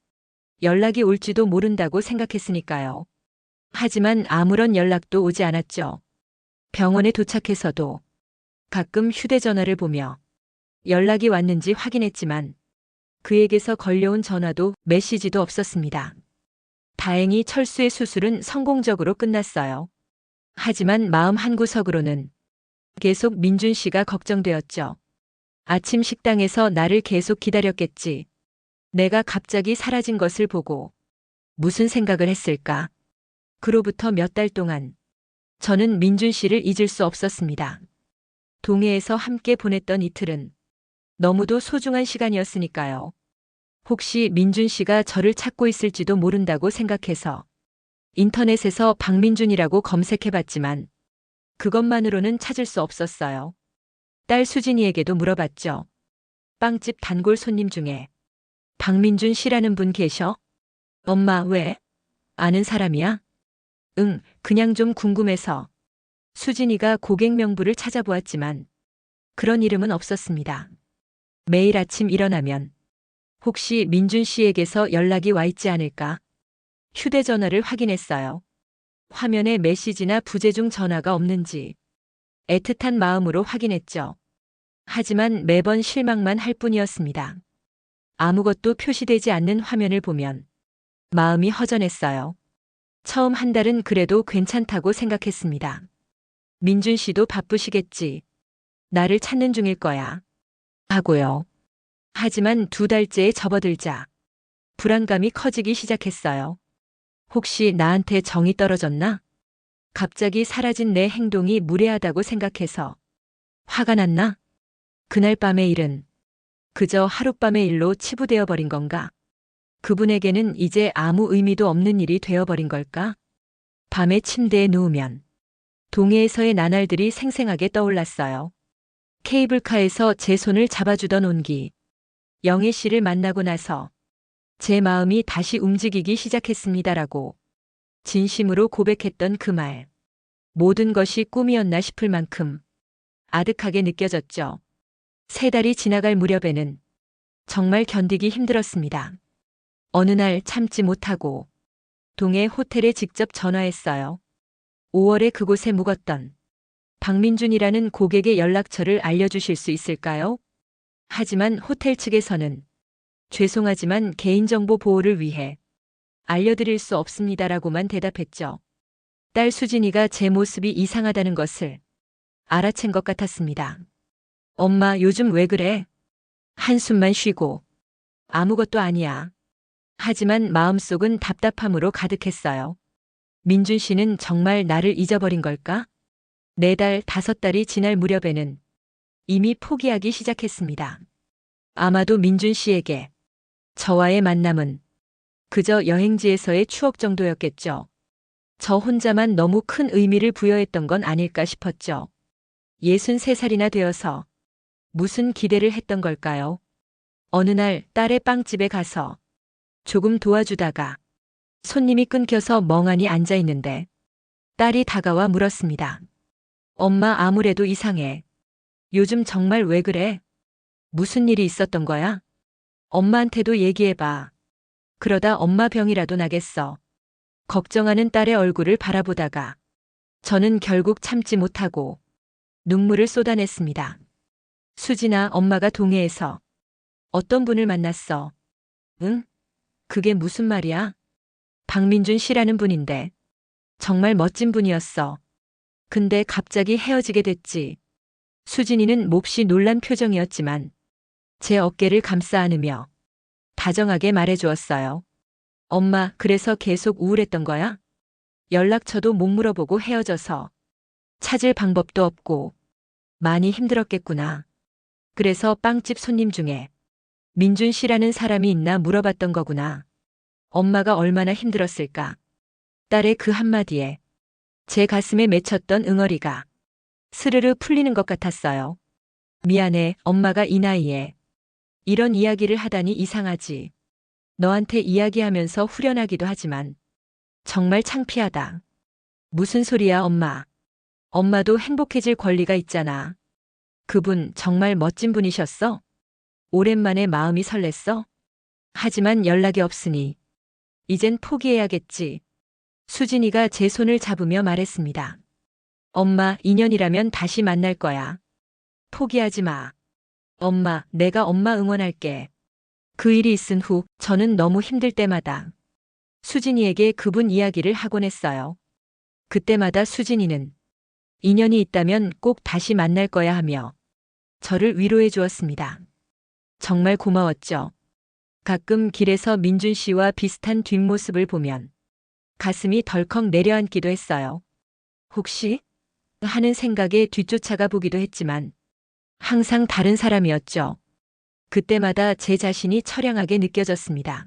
연락이 올지도 모른다고 생각했으니까요. 하지만 아무런 연락도 오지 않았죠. 병원에 도착해서도 가끔 휴대전화를 보며 연락이 왔는지 확인했지만 그에게서 걸려온 전화도 메시지도 없었습니다. 다행히 철수의 수술은 성공적으로 끝났어요. 하지만 마음 한구석으로는 계속 민준 씨가 걱정되었죠. 아침 식당에서 나를 계속 기다렸겠지. 내가 갑자기 사라진 것을 보고 무슨 생각을 했을까? 그로부터 몇 달 동안 저는 민준 씨를 잊을 수 없었습니다. 동해에서 함께 보냈던 이틀은 너무도 소중한 시간이었으니까요. 혹시 민준 씨가 저를 찾고 있을지도 모른다고 생각해서 인터넷에서 박민준이라고 검색해봤지만 그것만으로는 찾을 수 없었어요. 딸 수진이에게도 물어봤죠. 빵집 단골 손님 중에 박민준 씨라는 분 계셔? 엄마, 왜? 아는 사람이야? 응, 그냥 좀 궁금해서. 수진이가 고객 명부를 찾아보았지만 그런 이름은 없었습니다. 매일 아침 일어나면 혹시 민준 씨에게서 연락이 와 있지 않을까? 휴대전화를 확인했어요. 화면에 메시지나 부재중 전화가 없는지 애틋한 마음으로 확인했죠. 하지만 매번 실망만 할 뿐이었습니다. 아무것도 표시되지 않는 화면을 보면 마음이 허전했어요. 처음 한 달은 그래도 괜찮다고 생각했습니다. 민준 씨도 바쁘시겠지. 나를 찾는 중일 거야. 하고요. 하지만 2달째에 접어들자 불안감이 커지기 시작했어요. 혹시 나한테 정이 떨어졌나? 갑자기 사라진 내 행동이 무례하다고 생각해서 화가 났나? 그날 밤의 일은 그저 하룻밤의 일로 치부되어 버린 건가? 그분에게는 이제 아무 의미도 없는 일이 되어버린 걸까? 밤에 침대에 누우면 동해에서의 나날들이 생생하게 떠올랐어요. 케이블카에서 제 손을 잡아주던 온기. 영애 씨를 만나고 나서 제 마음이 다시 움직이기 시작했습니다라고 진심으로 고백했던 그 말. 모든 것이 꿈이었나 싶을 만큼 아득하게 느껴졌죠. 3달이 지나갈 무렵에는 정말 견디기 힘들었습니다. 어느 날 참지 못하고 동해 호텔에 직접 전화했어요. 5월에 그곳에 묵었던 박민준이라는 고객의 연락처를 알려주실 수 있을까요? 하지만 호텔 측에서는 죄송하지만 개인정보 보호를 위해 알려드릴 수 없습니다라고만 대답했죠. 딸 수진이가 제 모습이 이상하다는 것을 알아챈 것 같았습니다. 엄마, 요즘 왜 그래? 한숨만 쉬고 아무것도 아니야. 하지만 마음속은 답답함으로 가득했어요. 민준 씨는 정말 나를 잊어버린 걸까? 4달, 5달이 지날 무렵에는 이미 포기하기 시작했습니다. 아마도 민준 씨에게 저와의 만남은 그저 여행지에서의 추억 정도였겠죠. 저 혼자만 너무 큰 의미를 부여했던 건 아닐까 싶었죠. 63살이나 되어서 무슨 기대를 했던 걸까요? 어느 날 딸의 빵집에 가서 조금 도와주다가 손님이 끊겨서 멍하니 앉아 있는데 딸이 다가와 물었습니다. 엄마, 아무래도 이상해. 요즘 정말 왜 그래? 무슨 일이 있었던 거야? 엄마한테도 얘기해봐. 그러다 엄마 병이라도 나겠어. 걱정하는 딸의 얼굴을 바라보다가 저는 결국 참지 못하고 눈물을 쏟아냈습니다. 수진아, 엄마가 동해에서 어떤 분을 만났어? 응? 그게 무슨 말이야? 박민준 씨라는 분인데 정말 멋진 분이었어. 근데 갑자기 헤어지게 됐지. 수진이는 몹시 놀란 표정이었지만 제 어깨를 감싸 안으며 다정하게 말해주었어요. 엄마, 그래서 계속 우울했던 거야? 연락처도 못 물어보고 헤어져서 찾을 방법도 없고 많이 힘들었겠구나. 그래서 빵집 손님 중에 민준 씨라는 사람이 있나 물어봤던 거구나. 엄마가 얼마나 힘들었을까. 딸의 그 한마디에 제 가슴에 맺혔던 응어리가 스르르 풀리는 것 같았어요. 미안해, 엄마가 이 나이에 이런 이야기를 하다니 이상하지. 너한테 이야기하면서 후련하기도 하지만 정말 창피하다. 무슨 소리야, 엄마. 엄마도 행복해질 권리가 있잖아. 그분 정말 멋진 분이셨어? 오랜만에 마음이 설렜어? 하지만 연락이 없으니 이젠 포기해야겠지. 수진이가 제 손을 잡으며 말했습니다. 엄마, 인연이라면 다시 만날 거야. 포기하지 마. 엄마, 내가 엄마 응원할게. 그 일이 있은 후 저는 너무 힘들 때마다 수진이에게 그분 이야기를 하곤 했어요. 그때마다 수진이는 인연이 있다면 꼭 다시 만날 거야 하며 저를 위로해 주었습니다. 정말 고마웠죠. 가끔 길에서 민준 씨와 비슷한 뒷모습을 보면 가슴이 덜컥 내려앉기도 했어요. 혹시? 하는 생각에 뒤쫓아가 보기도 했지만 항상 다른 사람이었죠. 그때마다 제 자신이 처량하게 느껴졌습니다.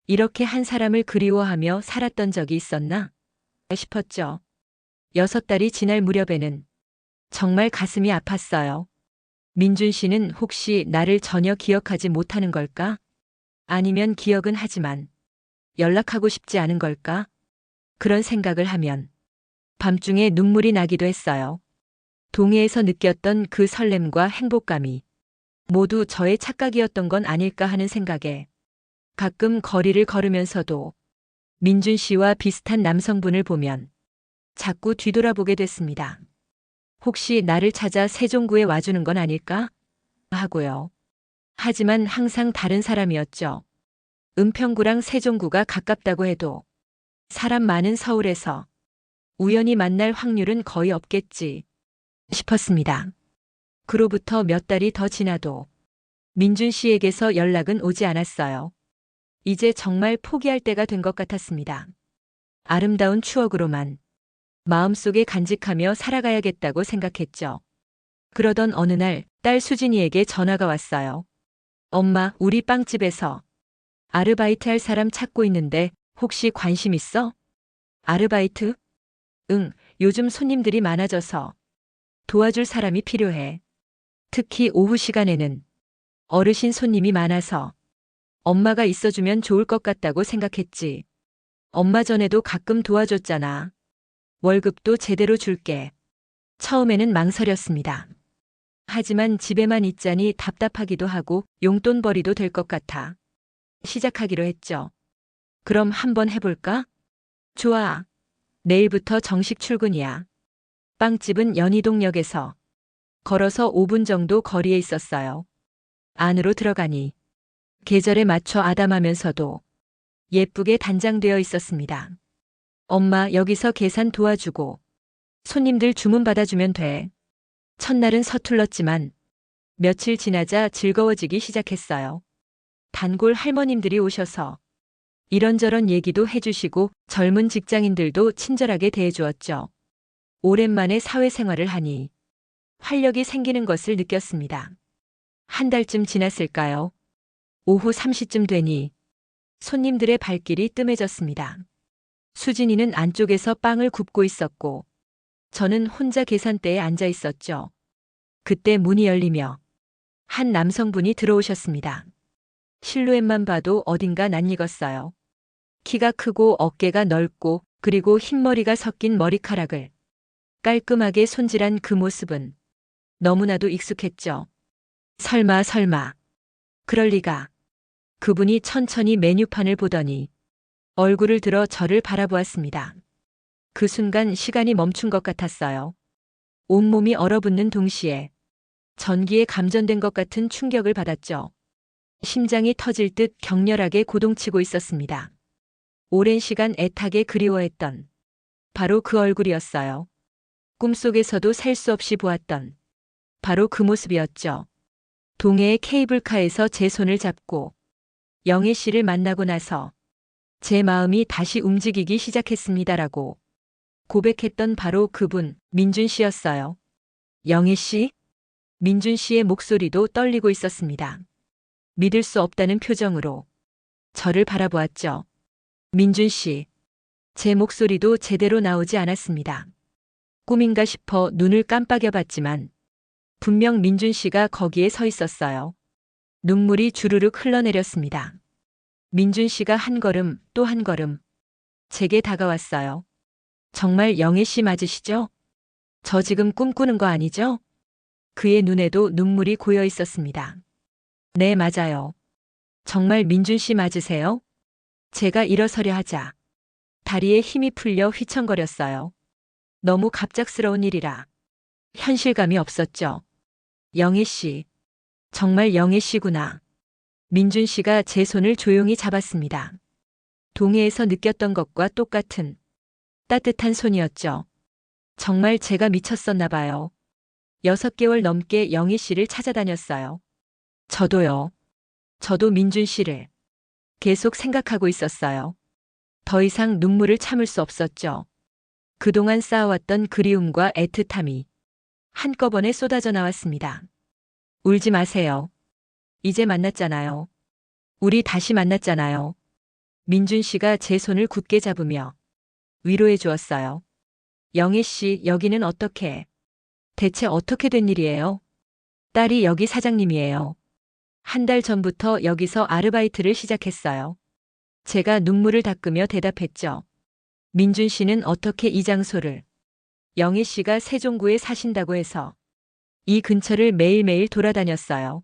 이렇게 한 사람을 그리워하며 살았던 적이 있었나 싶었죠. 6달이 지날 무렵에는 정말 가슴이 아팠어요. 민준 씨는 혹시 나를 전혀 기억하지 못하는 걸까? 아니면 기억은 하지만 연락하고 싶지 않은 걸까? 그런 생각을 하면 밤중에 눈물이 나기도 했어요. 동해에서 느꼈던 그 설렘과 행복감이 모두 저의 착각이었던 건 아닐까 하는 생각에 가끔 거리를 걸으면서도 민준 씨와 비슷한 남성분을 보면 자꾸 뒤돌아보게 됐습니다. 혹시 나를 찾아 세종구에 와주는 건 아닐까? 하고요. 하지만 항상 다른 사람이었죠. 은평구랑 세종구가 가깝다고 해도 사람 많은 서울에서 우연히 만날 확률은 거의 없겠지 싶었습니다. 그로부터 몇 달이 더 지나도 민준 씨에게서 연락은 오지 않았어요. 이제 정말 포기할 때가 된 것 같았습니다. 아름다운 추억으로만 마음속에 간직하며 살아가야겠다고 생각했죠. 그러던 어느 날 딸 수진이에게 전화가 왔어요. 엄마, 우리 빵집에서 아르바이트 할 사람 찾고 있는데 혹시 관심 있어? 아르바이트? 응, 요즘 손님들이 많아져서 도와줄 사람이 필요해. 특히 오후 시간에는 어르신 손님이 많아서 엄마가 있어주면 좋을 것 같다고 생각했지. 엄마 전에도 가끔 도와줬잖아. 월급도 제대로 줄게. 처음에는 망설였습니다. 하지만 집에만 있자니 답답하기도 하고 용돈벌이도 될 것 같아. 시작하기로 했죠. 그럼 한번 해볼까? 좋아. 내일부터 정식 출근이야. 빵집은 연희동역에서 걸어서 5분 정도 거리에 있었어요. 안으로 들어가니 계절에 맞춰 아담하면서도 예쁘게 단장되어 있었습니다. 엄마, 여기서 계산 도와주고 손님들 주문 받아주면 돼. 첫날은 서툴렀지만 며칠 지나자 즐거워지기 시작했어요. 단골 할머님들이 오셔서 이런저런 얘기도 해주시고 젊은 직장인들도 친절하게 대해주었죠. 오랜만에 사회생활을 하니 활력이 생기는 것을 느꼈습니다. 한 달쯤 지났을까요? 오후 3시쯤 되니 손님들의 발길이 뜸해졌습니다. 수진이는 안쪽에서 빵을 굽고 있었고 저는 혼자 계산대에 앉아 있었죠. 그때 문이 열리며 한 남성분이 들어오셨습니다. 실루엣만 봐도 어딘가 낯익었어요. 키가 크고 어깨가 넓고 그리고 흰머리가 섞인 머리카락을 깔끔하게 손질한 그 모습은 너무나도 익숙했죠. 설마. 그럴 리가. 그분이 천천히 메뉴판을 보더니 얼굴을 들어 저를 바라보았습니다. 그 순간 시간이 멈춘 것 같았어요. 온몸이 얼어붙는 동시에 전기에 감전된 것 같은 충격을 받았죠. 심장이 터질 듯 격렬하게 고동치고 있었습니다. 오랜 시간 애타게 그리워했던 바로 그 얼굴이었어요. 꿈속에서도 셀 수 없이 보았던 바로 그 모습이었죠. 동해의 케이블카에서 제 손을 잡고 영애 씨를 만나고 나서 제 마음이 다시 움직이기 시작했습니다라고 고백했던 바로 그분, 민준 씨였어요. 영애 씨? 민준 씨의 목소리도 떨리고 있었습니다. 믿을 수 없다는 표정으로 저를 바라보았죠. 민준 씨. 제 목소리도 제대로 나오지 않았습니다. 꿈인가 싶어 눈을 깜빡여 봤지만 분명 민준 씨가 거기에 서 있었어요. 눈물이 주르륵 흘러내렸습니다. 민준 씨가 한 걸음 또 한 걸음 제게 다가왔어요. 정말 영애 씨 맞으시죠? 저 지금 꿈꾸는 거 아니죠? 그의 눈에도 눈물이 고여 있었습니다. 네, 맞아요. 정말 민준 씨 맞으세요? 제가 일어서려 하자 다리에 힘이 풀려 휘청거렸어요. 너무 갑작스러운 일이라 현실감이 없었죠. 영애 씨. 정말 영애 씨구나. 민준 씨가 제 손을 조용히 잡았습니다. 동해에서 느꼈던 것과 똑같은 따뜻한 손이었죠. 정말 제가 미쳤었나 봐요. 6개월 넘게 영희 씨를 찾아다녔어요. 저도요. 저도 민준 씨를 계속 생각하고 있었어요. 더 이상 눈물을 참을 수 없었죠. 그동안 쌓아왔던 그리움과 애틋함이 한꺼번에 쏟아져 나왔습니다. 울지 마세요. 이제 만났잖아요. 우리 다시 만났잖아요. 민준 씨가 제 손을 굳게 잡으며 위로해 주었어요. 영애 씨, 여기는 어떻게? 대체 어떻게 된 일이에요? 딸이 여기 사장님이에요. 한 달 전부터 여기서 아르바이트를 시작했어요. 제가 눈물을 닦으며 대답했죠. 민준 씨는 어떻게 이 장소를? 영애 씨가 세종구에 사신다고 해서 이 근처를 매일매일 돌아다녔어요.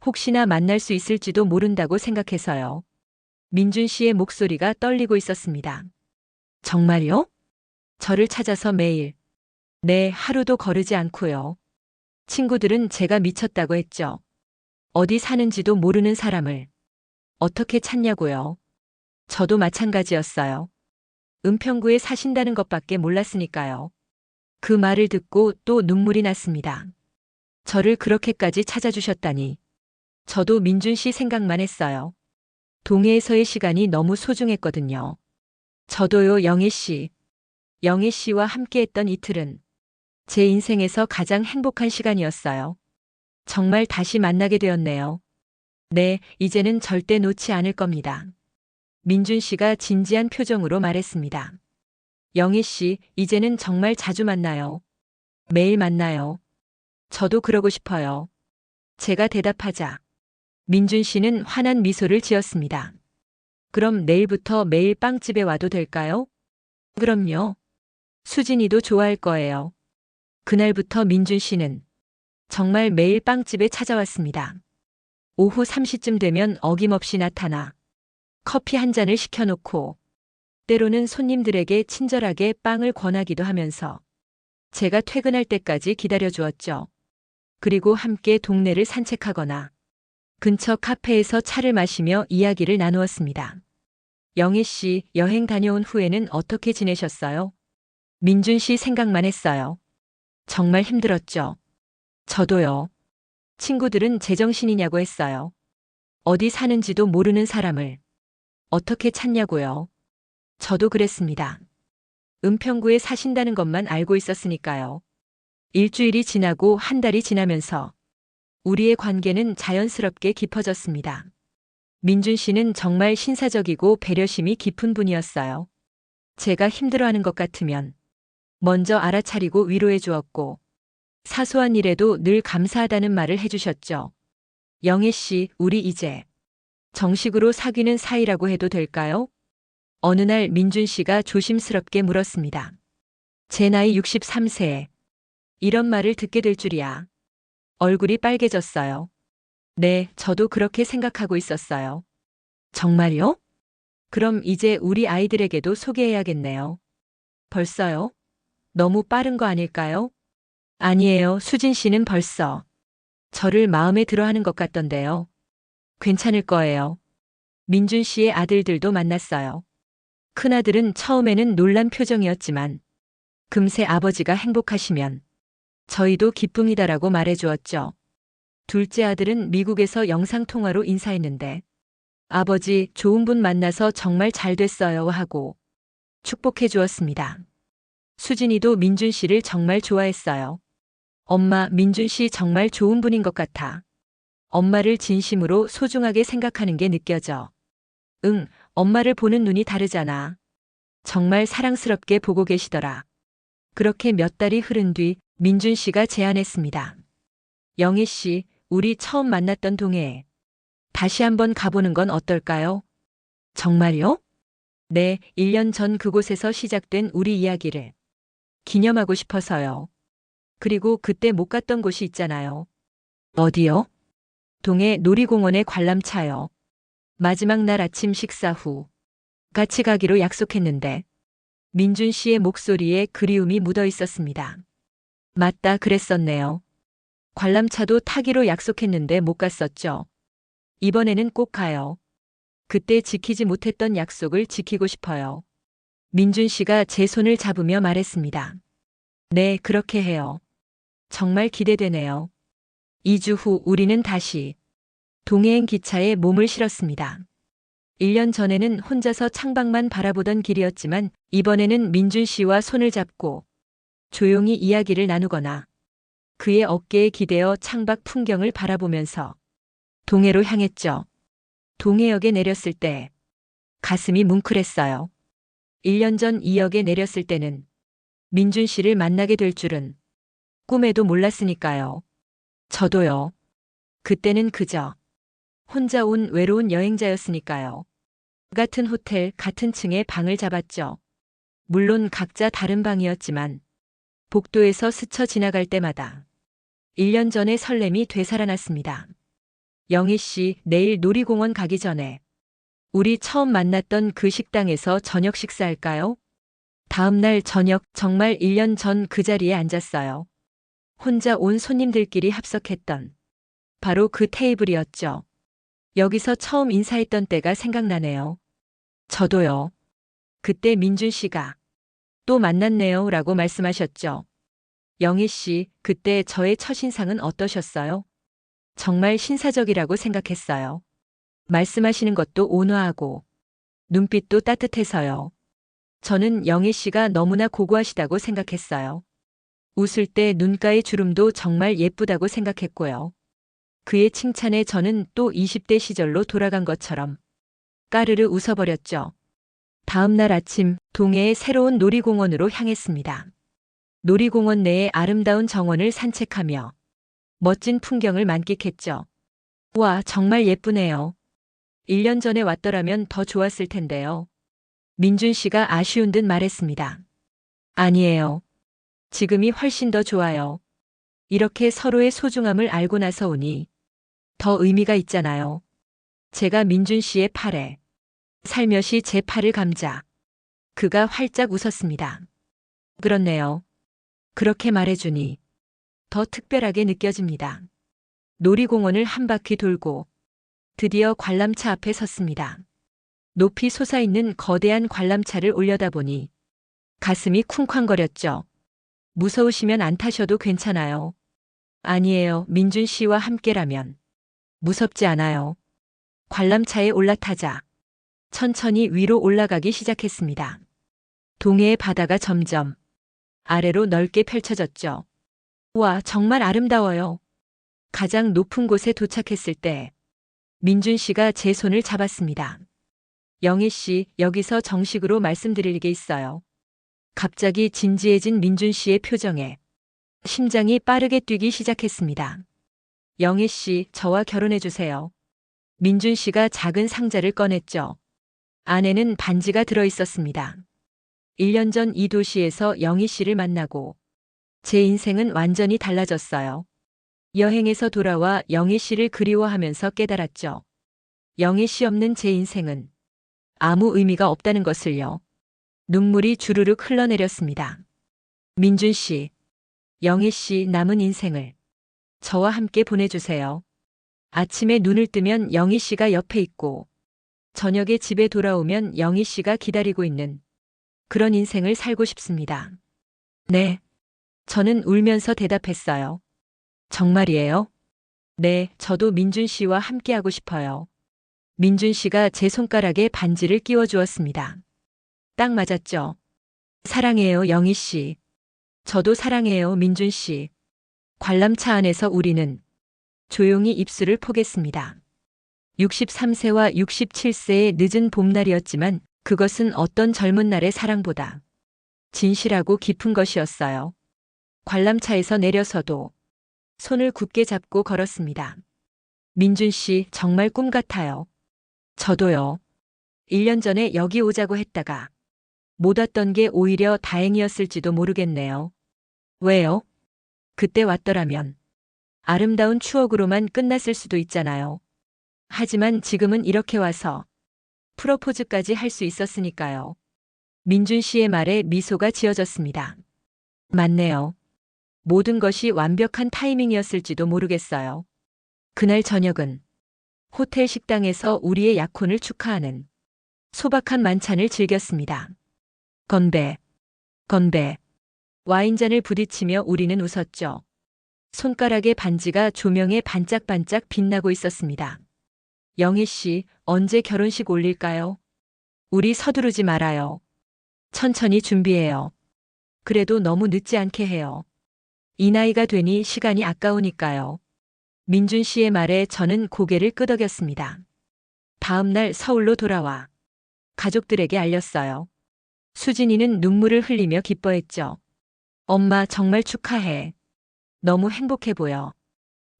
혹시나 만날 수 있을지도 모른다고 생각해서요. 민준 씨의 목소리가 떨리고 있었습니다. 정말요? 저를 찾아서 매일. 네, 하루도 거르지 않고요. 친구들은 제가 미쳤다고 했죠. 어디 사는지도 모르는 사람을 어떻게 찾냐고요. 저도 마찬가지였어요. 은평구에 사신다는 것밖에 몰랐으니까요. 그 말을 듣고 또 눈물이 났습니다. 저를 그렇게까지 찾아주셨다니. 저도 민준 씨 생각만 했어요. 동해에서의 시간이 너무 소중했거든요. 저도요, 영애 씨. 영애 씨와 함께했던 이틀은 제 인생에서 가장 행복한 시간이었어요. 정말 다시 만나게 되었네요. 네, 이제는 절대 놓지 않을 겁니다. 민준 씨가 진지한 표정으로 말했습니다. 영애 씨, 이제는 정말 자주 만나요. 매일 만나요. 저도 그러고 싶어요. 제가 대답하자 민준 씨는 환한 미소를 지었습니다. 그럼 내일부터 매일 빵집에 와도 될까요? 그럼요. 수진이도 좋아할 거예요. 그날부터 민준 씨는 정말 매일 빵집에 찾아왔습니다. 오후 3시쯤 되면 어김없이 나타나 커피 한 잔을 시켜놓고 때로는 손님들에게 친절하게 빵을 권하기도 하면서 제가 퇴근할 때까지 기다려주었죠. 그리고 함께 동네를 산책하거나 근처 카페에서 차를 마시며 이야기를 나누었습니다. 영애 씨, 여행 다녀온 후에는 어떻게 지내셨어요? 민준 씨 생각만 했어요. 정말 힘들었죠. 저도요. 친구들은 제정신이냐고 했어요. 어디 사는지도 모르는 사람을 어떻게 찾냐고요. 저도 그랬습니다. 은평구에 사신다는 것만 알고 있었으니까요. 일주일이 지나고 한 달이 지나면서 우리의 관계는 자연스럽게 깊어졌습니다. 민준 씨는 정말 신사적이고 배려심이 깊은 분이었어요. 제가 힘들어하는 것 같으면 먼저 알아차리고 위로해 주었고, 사소한 일에도 늘 감사하다는 말을 해주셨죠. 영애 씨, 우리 이제 정식으로 사귀는 사이라고 해도 될까요? 어느 날 민준 씨가 조심스럽게 물었습니다. 제 나이 63세에 이런 말을 듣게 될 줄이야. 얼굴이 빨개졌어요. 네, 저도 그렇게 생각하고 있었어요. 정말요? 그럼 이제 우리 아이들에게도 소개해야겠네요. 벌써요? 너무 빠른 거 아닐까요? 아니에요. 수진 씨는 벌써 저를 마음에 들어 하는 것 같던데요. 괜찮을 거예요. 민준 씨의 아들들도 만났어요. 큰아들은 처음에는 놀란 표정이었지만 금세 아버지가 행복하시면 저희도 기쁨이다라고 말해주었죠. 둘째 아들은 미국에서 영상통화로 인사했는데 아버지 좋은 분 만나서 정말 잘 됐어요 하고 축복해 주었습니다. 수진이도 민준 씨를 정말 좋아했어요. 엄마, 민준 씨 정말 좋은 분인 것 같아. 엄마를 진심으로 소중하게 생각하는 게 느껴져. 응, 엄마를 보는 눈이 다르잖아. 정말 사랑스럽게 보고 계시더라. 그렇게 몇 달이 흐른 뒤 민준 씨가 제안했습니다. 영희 씨, 우리 처음 만났던 동해에 다시 한번 가보는 건 어떨까요? 정말요? 네, 1년 전 그곳에서 시작된 우리 이야기를 기념하고 싶어서요. 그리고 그때 못 갔던 곳이 있잖아요. 어디요? 동해 놀이공원의 관람차요. 마지막 날 아침 식사 후 같이 가기로 약속했는데 민준 씨의 목소리에 그리움이 묻어 있었습니다. 맞다, 그랬었네요. 관람차도 타기로 약속했는데 못 갔었죠. 이번에는 꼭 가요. 그때 지키지 못했던 약속을 지키고 싶어요. 민준 씨가 제 손을 잡으며 말했습니다. 네, 그렇게 해요. 정말 기대되네요. 2주 후 우리는 다시 동해행 기차에 몸을 실었습니다. 1년 전에는 혼자서 창밖만 바라보던 길이었지만 이번에는 민준 씨와 손을 잡고 조용히 이야기를 나누거나 그의 어깨에 기대어 창밖 풍경을 바라보면서 동해로 향했죠. 동해역에 내렸을 때 가슴이 뭉클했어요. 1년 전 이 역에 내렸을 때는 민준 씨를 만나게 될 줄은 꿈에도 몰랐으니까요. 저도요. 그때는 그저 혼자 온 외로운 여행자였으니까요. 같은 호텔, 같은 층에 방을 잡았죠. 물론 각자 다른 방이었지만 복도에서 스쳐 지나갈 때마다 1년 전의 설렘이 되살아났습니다. 영희 씨, 내일 놀이공원 가기 전에 우리 처음 만났던 그 식당에서 저녁 식사할까요? 다음 날 저녁 정말 1년 전 그 자리에 앉았어요. 혼자 온 손님들끼리 합석했던 바로 그 테이블이었죠. 여기서 처음 인사했던 때가 생각나네요. 저도요. 그때 민준 씨가 또 만났네요 라고 말씀하셨죠. 영희 씨, 그때 저의 첫인상은 어떠셨어요? 정말 신사적이라고 생각했어요. 말씀하시는 것도 온화하고 눈빛도 따뜻해서요. 저는 영희 씨가 너무나 고고하시다고 생각했어요. 웃을 때 눈가의 주름도 정말 예쁘다고 생각했고요. 그의 칭찬에 저는 또 20대 시절로 돌아간 것처럼 까르르 웃어버렸죠. 다음 날 아침 동해의 새로운 놀이공원으로 향했습니다. 놀이공원 내의 아름다운 정원을 산책하며 멋진 풍경을 만끽했죠. 와, 정말 예쁘네요. 1년 전에 왔더라면 더 좋았을 텐데요. 민준 씨가 아쉬운 듯 말했습니다. 아니에요. 지금이 훨씬 더 좋아요. 이렇게 서로의 소중함을 알고 나서 오니 더 의미가 있잖아요. 제가 민준 씨의 팔에 살며시 제 팔을 감자 그가 활짝 웃었습니다. 그렇네요. 그렇게 말해주니 더 특별하게 느껴집니다. 놀이공원을 한 바퀴 돌고 드디어 관람차 앞에 섰습니다. 높이 솟아있는 거대한 관람차를 올려다보니 가슴이 쿵쾅거렸죠. 무서우시면 안 타셔도 괜찮아요. 아니에요. 민준 씨와 함께라면 무섭지 않아요. 관람차에 올라타자 천천히 위로 올라가기 시작했습니다. 동해의 바다가 점점 아래로 넓게 펼쳐졌죠. 와, 정말 아름다워요. 가장 높은 곳에 도착했을 때 민준 씨가 제 손을 잡았습니다. 영애 씨, 여기서 정식으로 말씀드릴 게 있어요. 갑자기 진지해진 민준 씨의 표정에 심장이 빠르게 뛰기 시작했습니다. 영애 씨, 저와 결혼해 주세요. 민준 씨가 작은 상자를 꺼냈죠. 안에는 반지가 들어 있었습니다. 1년 전 이 도시에서 영희 씨를 만나고 제 인생은 완전히 달라졌어요. 여행에서 돌아와 영희 씨를 그리워하면서 깨달았죠. 영희 씨 없는 제 인생은 아무 의미가 없다는 것을요. 눈물이 주르륵 흘러내렸습니다. 민준 씨, 영희 씨 남은 인생을 저와 함께 보내주세요. 아침에 눈을 뜨면 영희 씨가 옆에 있고 저녁에 집에 돌아오면 영희 씨가 기다리고 있는 그런 인생을 살고 싶습니다. 네. 저는 울면서 대답했어요. 정말이에요? 네, 저도 민준 씨와 함께하고 싶어요. 민준 씨가 제 손가락에 반지를 끼워 주었습니다. 딱 맞았죠? 사랑해요, 영희 씨. 저도 사랑해요, 민준 씨. 관람차 안에서 우리는 조용히 입술을 포겠습니다. 63세와 67세의 늦은 봄날이었지만 그것은 어떤 젊은 날의 사랑보다 진실하고 깊은 것이었어요. 관람차에서 내려서도 손을 굳게 잡고 걸었습니다. 민준 씨, 정말 꿈 같아요. 저도요. 1년 전에 여기 오자고 했다가 못 왔던 게 오히려 다행이었을지도 모르겠네요. 왜요? 그때 왔더라면 아름다운 추억으로만 끝났을 수도 있잖아요. 하지만 지금은 이렇게 와서 프로포즈까지 할 수 있었으니까요. 민준 씨의 말에 미소가 지어졌습니다. 맞네요. 모든 것이 완벽한 타이밍이었을지도 모르겠어요. 그날 저녁은 호텔 식당에서 우리의 약혼을 축하하는 소박한 만찬을 즐겼습니다. 건배, 건배. 와인잔을 부딪히며 우리는 웃었죠. 손가락의 반지가 조명에 반짝반짝 빛나고 있었습니다. 영희 씨, 언제 결혼식 올릴까요? 우리 서두르지 말아요. 천천히 준비해요. 그래도 너무 늦지 않게 해요. 이 나이가 되니 시간이 아까우니까요. 민준 씨의 말에 저는 고개를 끄덕였습니다. 다음 날 서울로 돌아와 가족들에게 알렸어요. 수진이는 눈물을 흘리며 기뻐했죠. 엄마 정말 축하해. 너무 행복해 보여.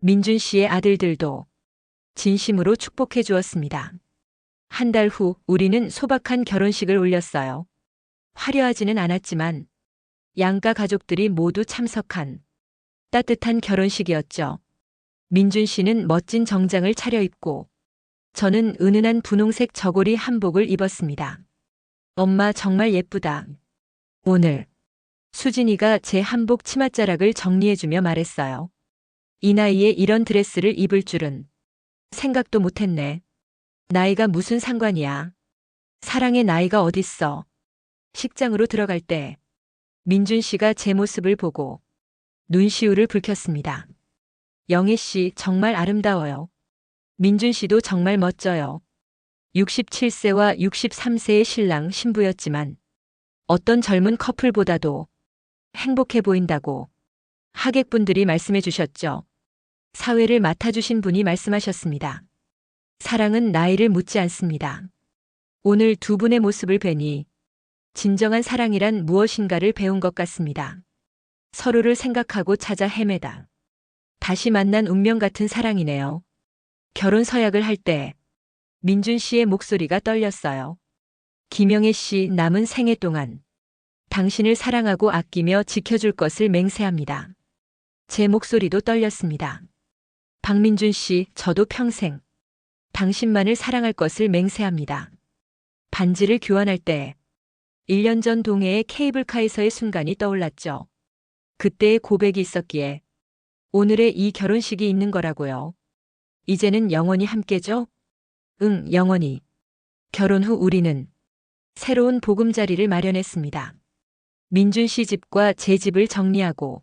민준 씨의 아들들도 진심으로 축복해 주었습니다. 한 달 후 우리는 소박한 결혼식을 올렸어요. 화려하지는 않았지만 양가 가족들이 모두 참석한 따뜻한 결혼식이었죠. 민준 씨는 멋진 정장을 차려입고 저는 은은한 분홍색 저고리 한복을 입었습니다. 엄마 정말 예쁘다. 오늘 수진이가 제 한복 치맛자락을 정리해주며 말했어요. 이 나이에 이런 드레스를 입을 줄은 생각도 못했네. 나이가 무슨 상관이야. 사랑의 나이가 어딨어. 식장으로 들어갈 때 민준 씨가 제 모습을 보고 눈시울을 붉혔습니다. 영애 씨 정말 아름다워요. 민준 씨도 정말 멋져요. 67세와 63세의 신랑 신부였지만 어떤 젊은 커플보다도 행복해 보인다고 하객분들이 말씀해 주셨죠. 사회를 맡아주신 분이 말씀하셨습니다. 사랑은 나이를 묻지 않습니다. 오늘 두 분의 모습을 뵈니 진정한 사랑이란 무엇인가를 배운 것 같습니다. 서로를 생각하고 찾아 헤매다 다시 만난 운명 같은 사랑이네요. 결혼 서약을 할 때 민준 씨의 목소리가 떨렸어요. 김영애 씨, 남은 생애 동안 당신을 사랑하고 아끼며 지켜줄 것을 맹세합니다. 제 목소리도 떨렸습니다. 박민준 씨, 저도 평생 당신만을 사랑할 것을 맹세합니다. 반지를 교환할 때 1년 전 동해의 케이블카에서의 순간이 떠올랐죠. 그때의 고백이 있었기에 오늘의 이 결혼식이 있는 거라고요. 이제는 영원히 함께죠? 응, 영원히. 결혼 후 우리는 새로운 보금자리를 마련했습니다. 민준 씨 집과 제 집을 정리하고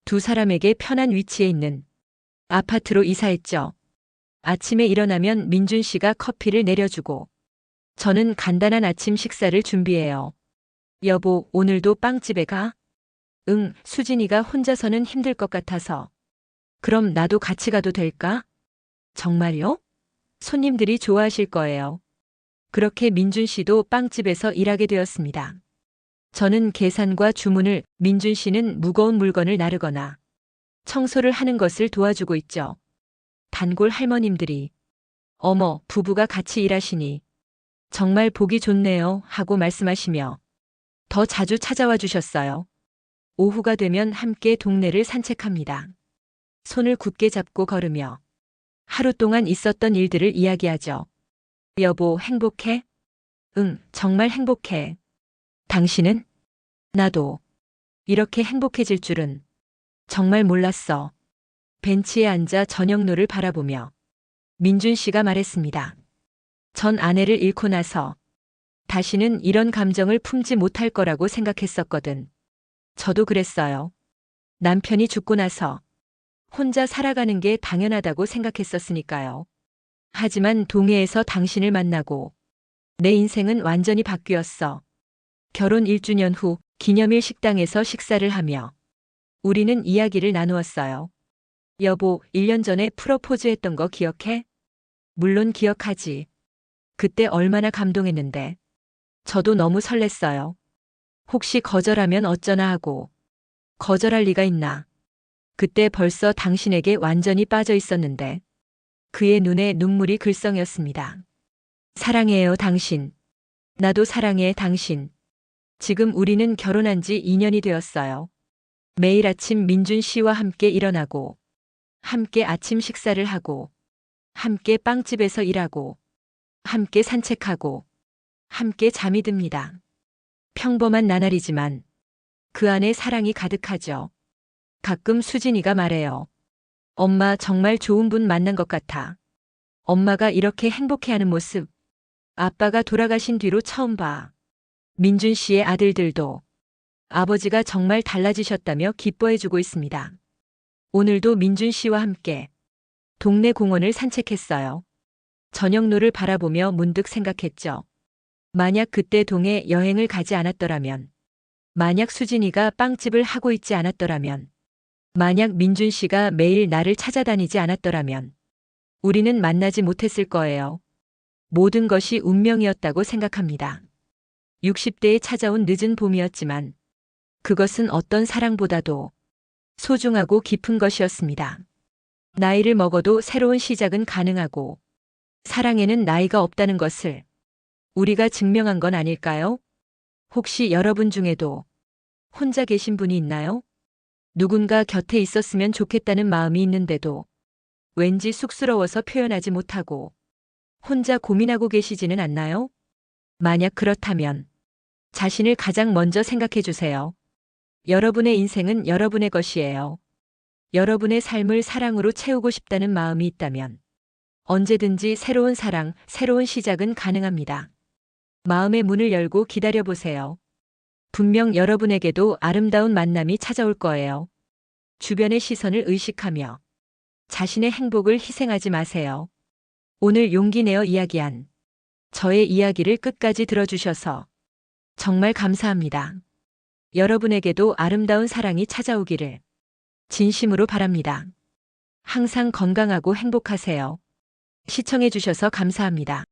두 사람에게 편한 위치에 있는 아파트로 이사했죠. 아침에 일어나면 민준 씨가 커피를 내려주고 저는 간단한 아침 식사를 준비해요. 여보, 오늘도 빵집에 가? 응, 수진이가 혼자서는 힘들 것 같아서 그럼 나도 같이 가도 될까? 정말요? 손님들이 좋아하실 거예요. 그렇게 민준 씨도 빵집에서 일하게 되었습니다. 저는 계산과 주문을, 민준 씨는 무거운 물건을 나르거나 청소를 하는 것을 도와주고 있죠. 단골 할머님들이 어머, 부부가 같이 일하시니 정말 보기 좋네요 하고 말씀하시며 더 자주 찾아와 주셨어요. 오후가 되면 함께 동네를 산책합니다. 손을 굳게 잡고 걸으며 하루 동안 있었던 일들을 이야기하죠. 여보, 행복해? 응, 정말 행복해. 당신은? 나도. 이렇게 행복해질 줄은 정말 몰랐어. 벤치에 앉아 저녁노를 바라보며 민준 씨가 말했습니다. 전 아내를 잃고 나서 다시는 이런 감정을 품지 못할 거라고 생각했었거든. 저도 그랬어요. 남편이 죽고 나서 혼자 살아가는 게 당연하다고 생각했었으니까요. 하지만 동해에서 당신을 만나고 내 인생은 완전히 바뀌었어. 결혼 1주년 후 기념일 식당에서 식사를 하며 우리는 이야기를 나누었어요. 여보, 1년 전에 프로포즈 했던 거 기억해? 물론 기억하지. 그때 얼마나 감동했는데. 저도 너무 설렜어요. 혹시 거절하면 어쩌나 하고. 거절할 리가 있나. 그때 벌써 당신에게 완전히 빠져 있었는데. 그의 눈에 눈물이 글썽였습니다. 사랑해요, 당신. 나도 사랑해, 당신. 지금 우리는 결혼한 지 2년이 되었어요. 매일 아침 민준 씨와 함께 일어나고, 함께 아침 식사를 하고, 함께 빵집에서 일하고, 함께 산책하고, 함께 잠이 듭니다. 평범한 나날이지만 그 안에 사랑이 가득하죠. 가끔 수진이가 말해요. 엄마 정말 좋은 분 만난 것 같아. 엄마가 이렇게 행복해하는 모습, 아빠가 돌아가신 뒤로 처음 봐. 민준 씨의 아들들도 아버지가 정말 달라지셨다며 기뻐해주고 있습니다. 오늘도 민준 씨와 함께 동네 공원을 산책했어요. 저녁노를 바라보며 문득 생각했죠. 만약 그때 동해 여행을 가지 않았더라면, 만약 수진이가 빵집을 하고 있지 않았더라면, 만약 민준 씨가 매일 나를 찾아다니지 않았더라면, 우리는 만나지 못했을 거예요. 모든 것이 운명이었다고 생각합니다. 60대에 찾아온 늦은 봄이었지만, 그것은 어떤 사랑보다도 소중하고 깊은 것이었습니다. 나이를 먹어도 새로운 시작은 가능하고, 사랑에는 나이가 없다는 것을 우리가 증명한 건 아닐까요? 혹시 여러분 중에도 혼자 계신 분이 있나요? 누군가 곁에 있었으면 좋겠다는 마음이 있는데도 왠지 쑥스러워서 표현하지 못하고 혼자 고민하고 계시지는 않나요? 만약 그렇다면 자신을 가장 먼저 생각해 주세요. 여러분의 인생은 여러분의 것이에요. 여러분의 삶을 사랑으로 채우고 싶다는 마음이 있다면 언제든지 새로운 사랑, 새로운 시작은 가능합니다. 마음의 문을 열고 기다려보세요. 분명 여러분에게도 아름다운 만남이 찾아올 거예요. 주변의 시선을 의식하며 자신의 행복을 희생하지 마세요. 오늘 용기 내어 이야기한 저의 이야기를 끝까지 들어주셔서 정말 감사합니다. 여러분에게도 아름다운 사랑이 찾아오기를 진심으로 바랍니다. 항상 건강하고 행복하세요. 시청해주셔서 감사합니다.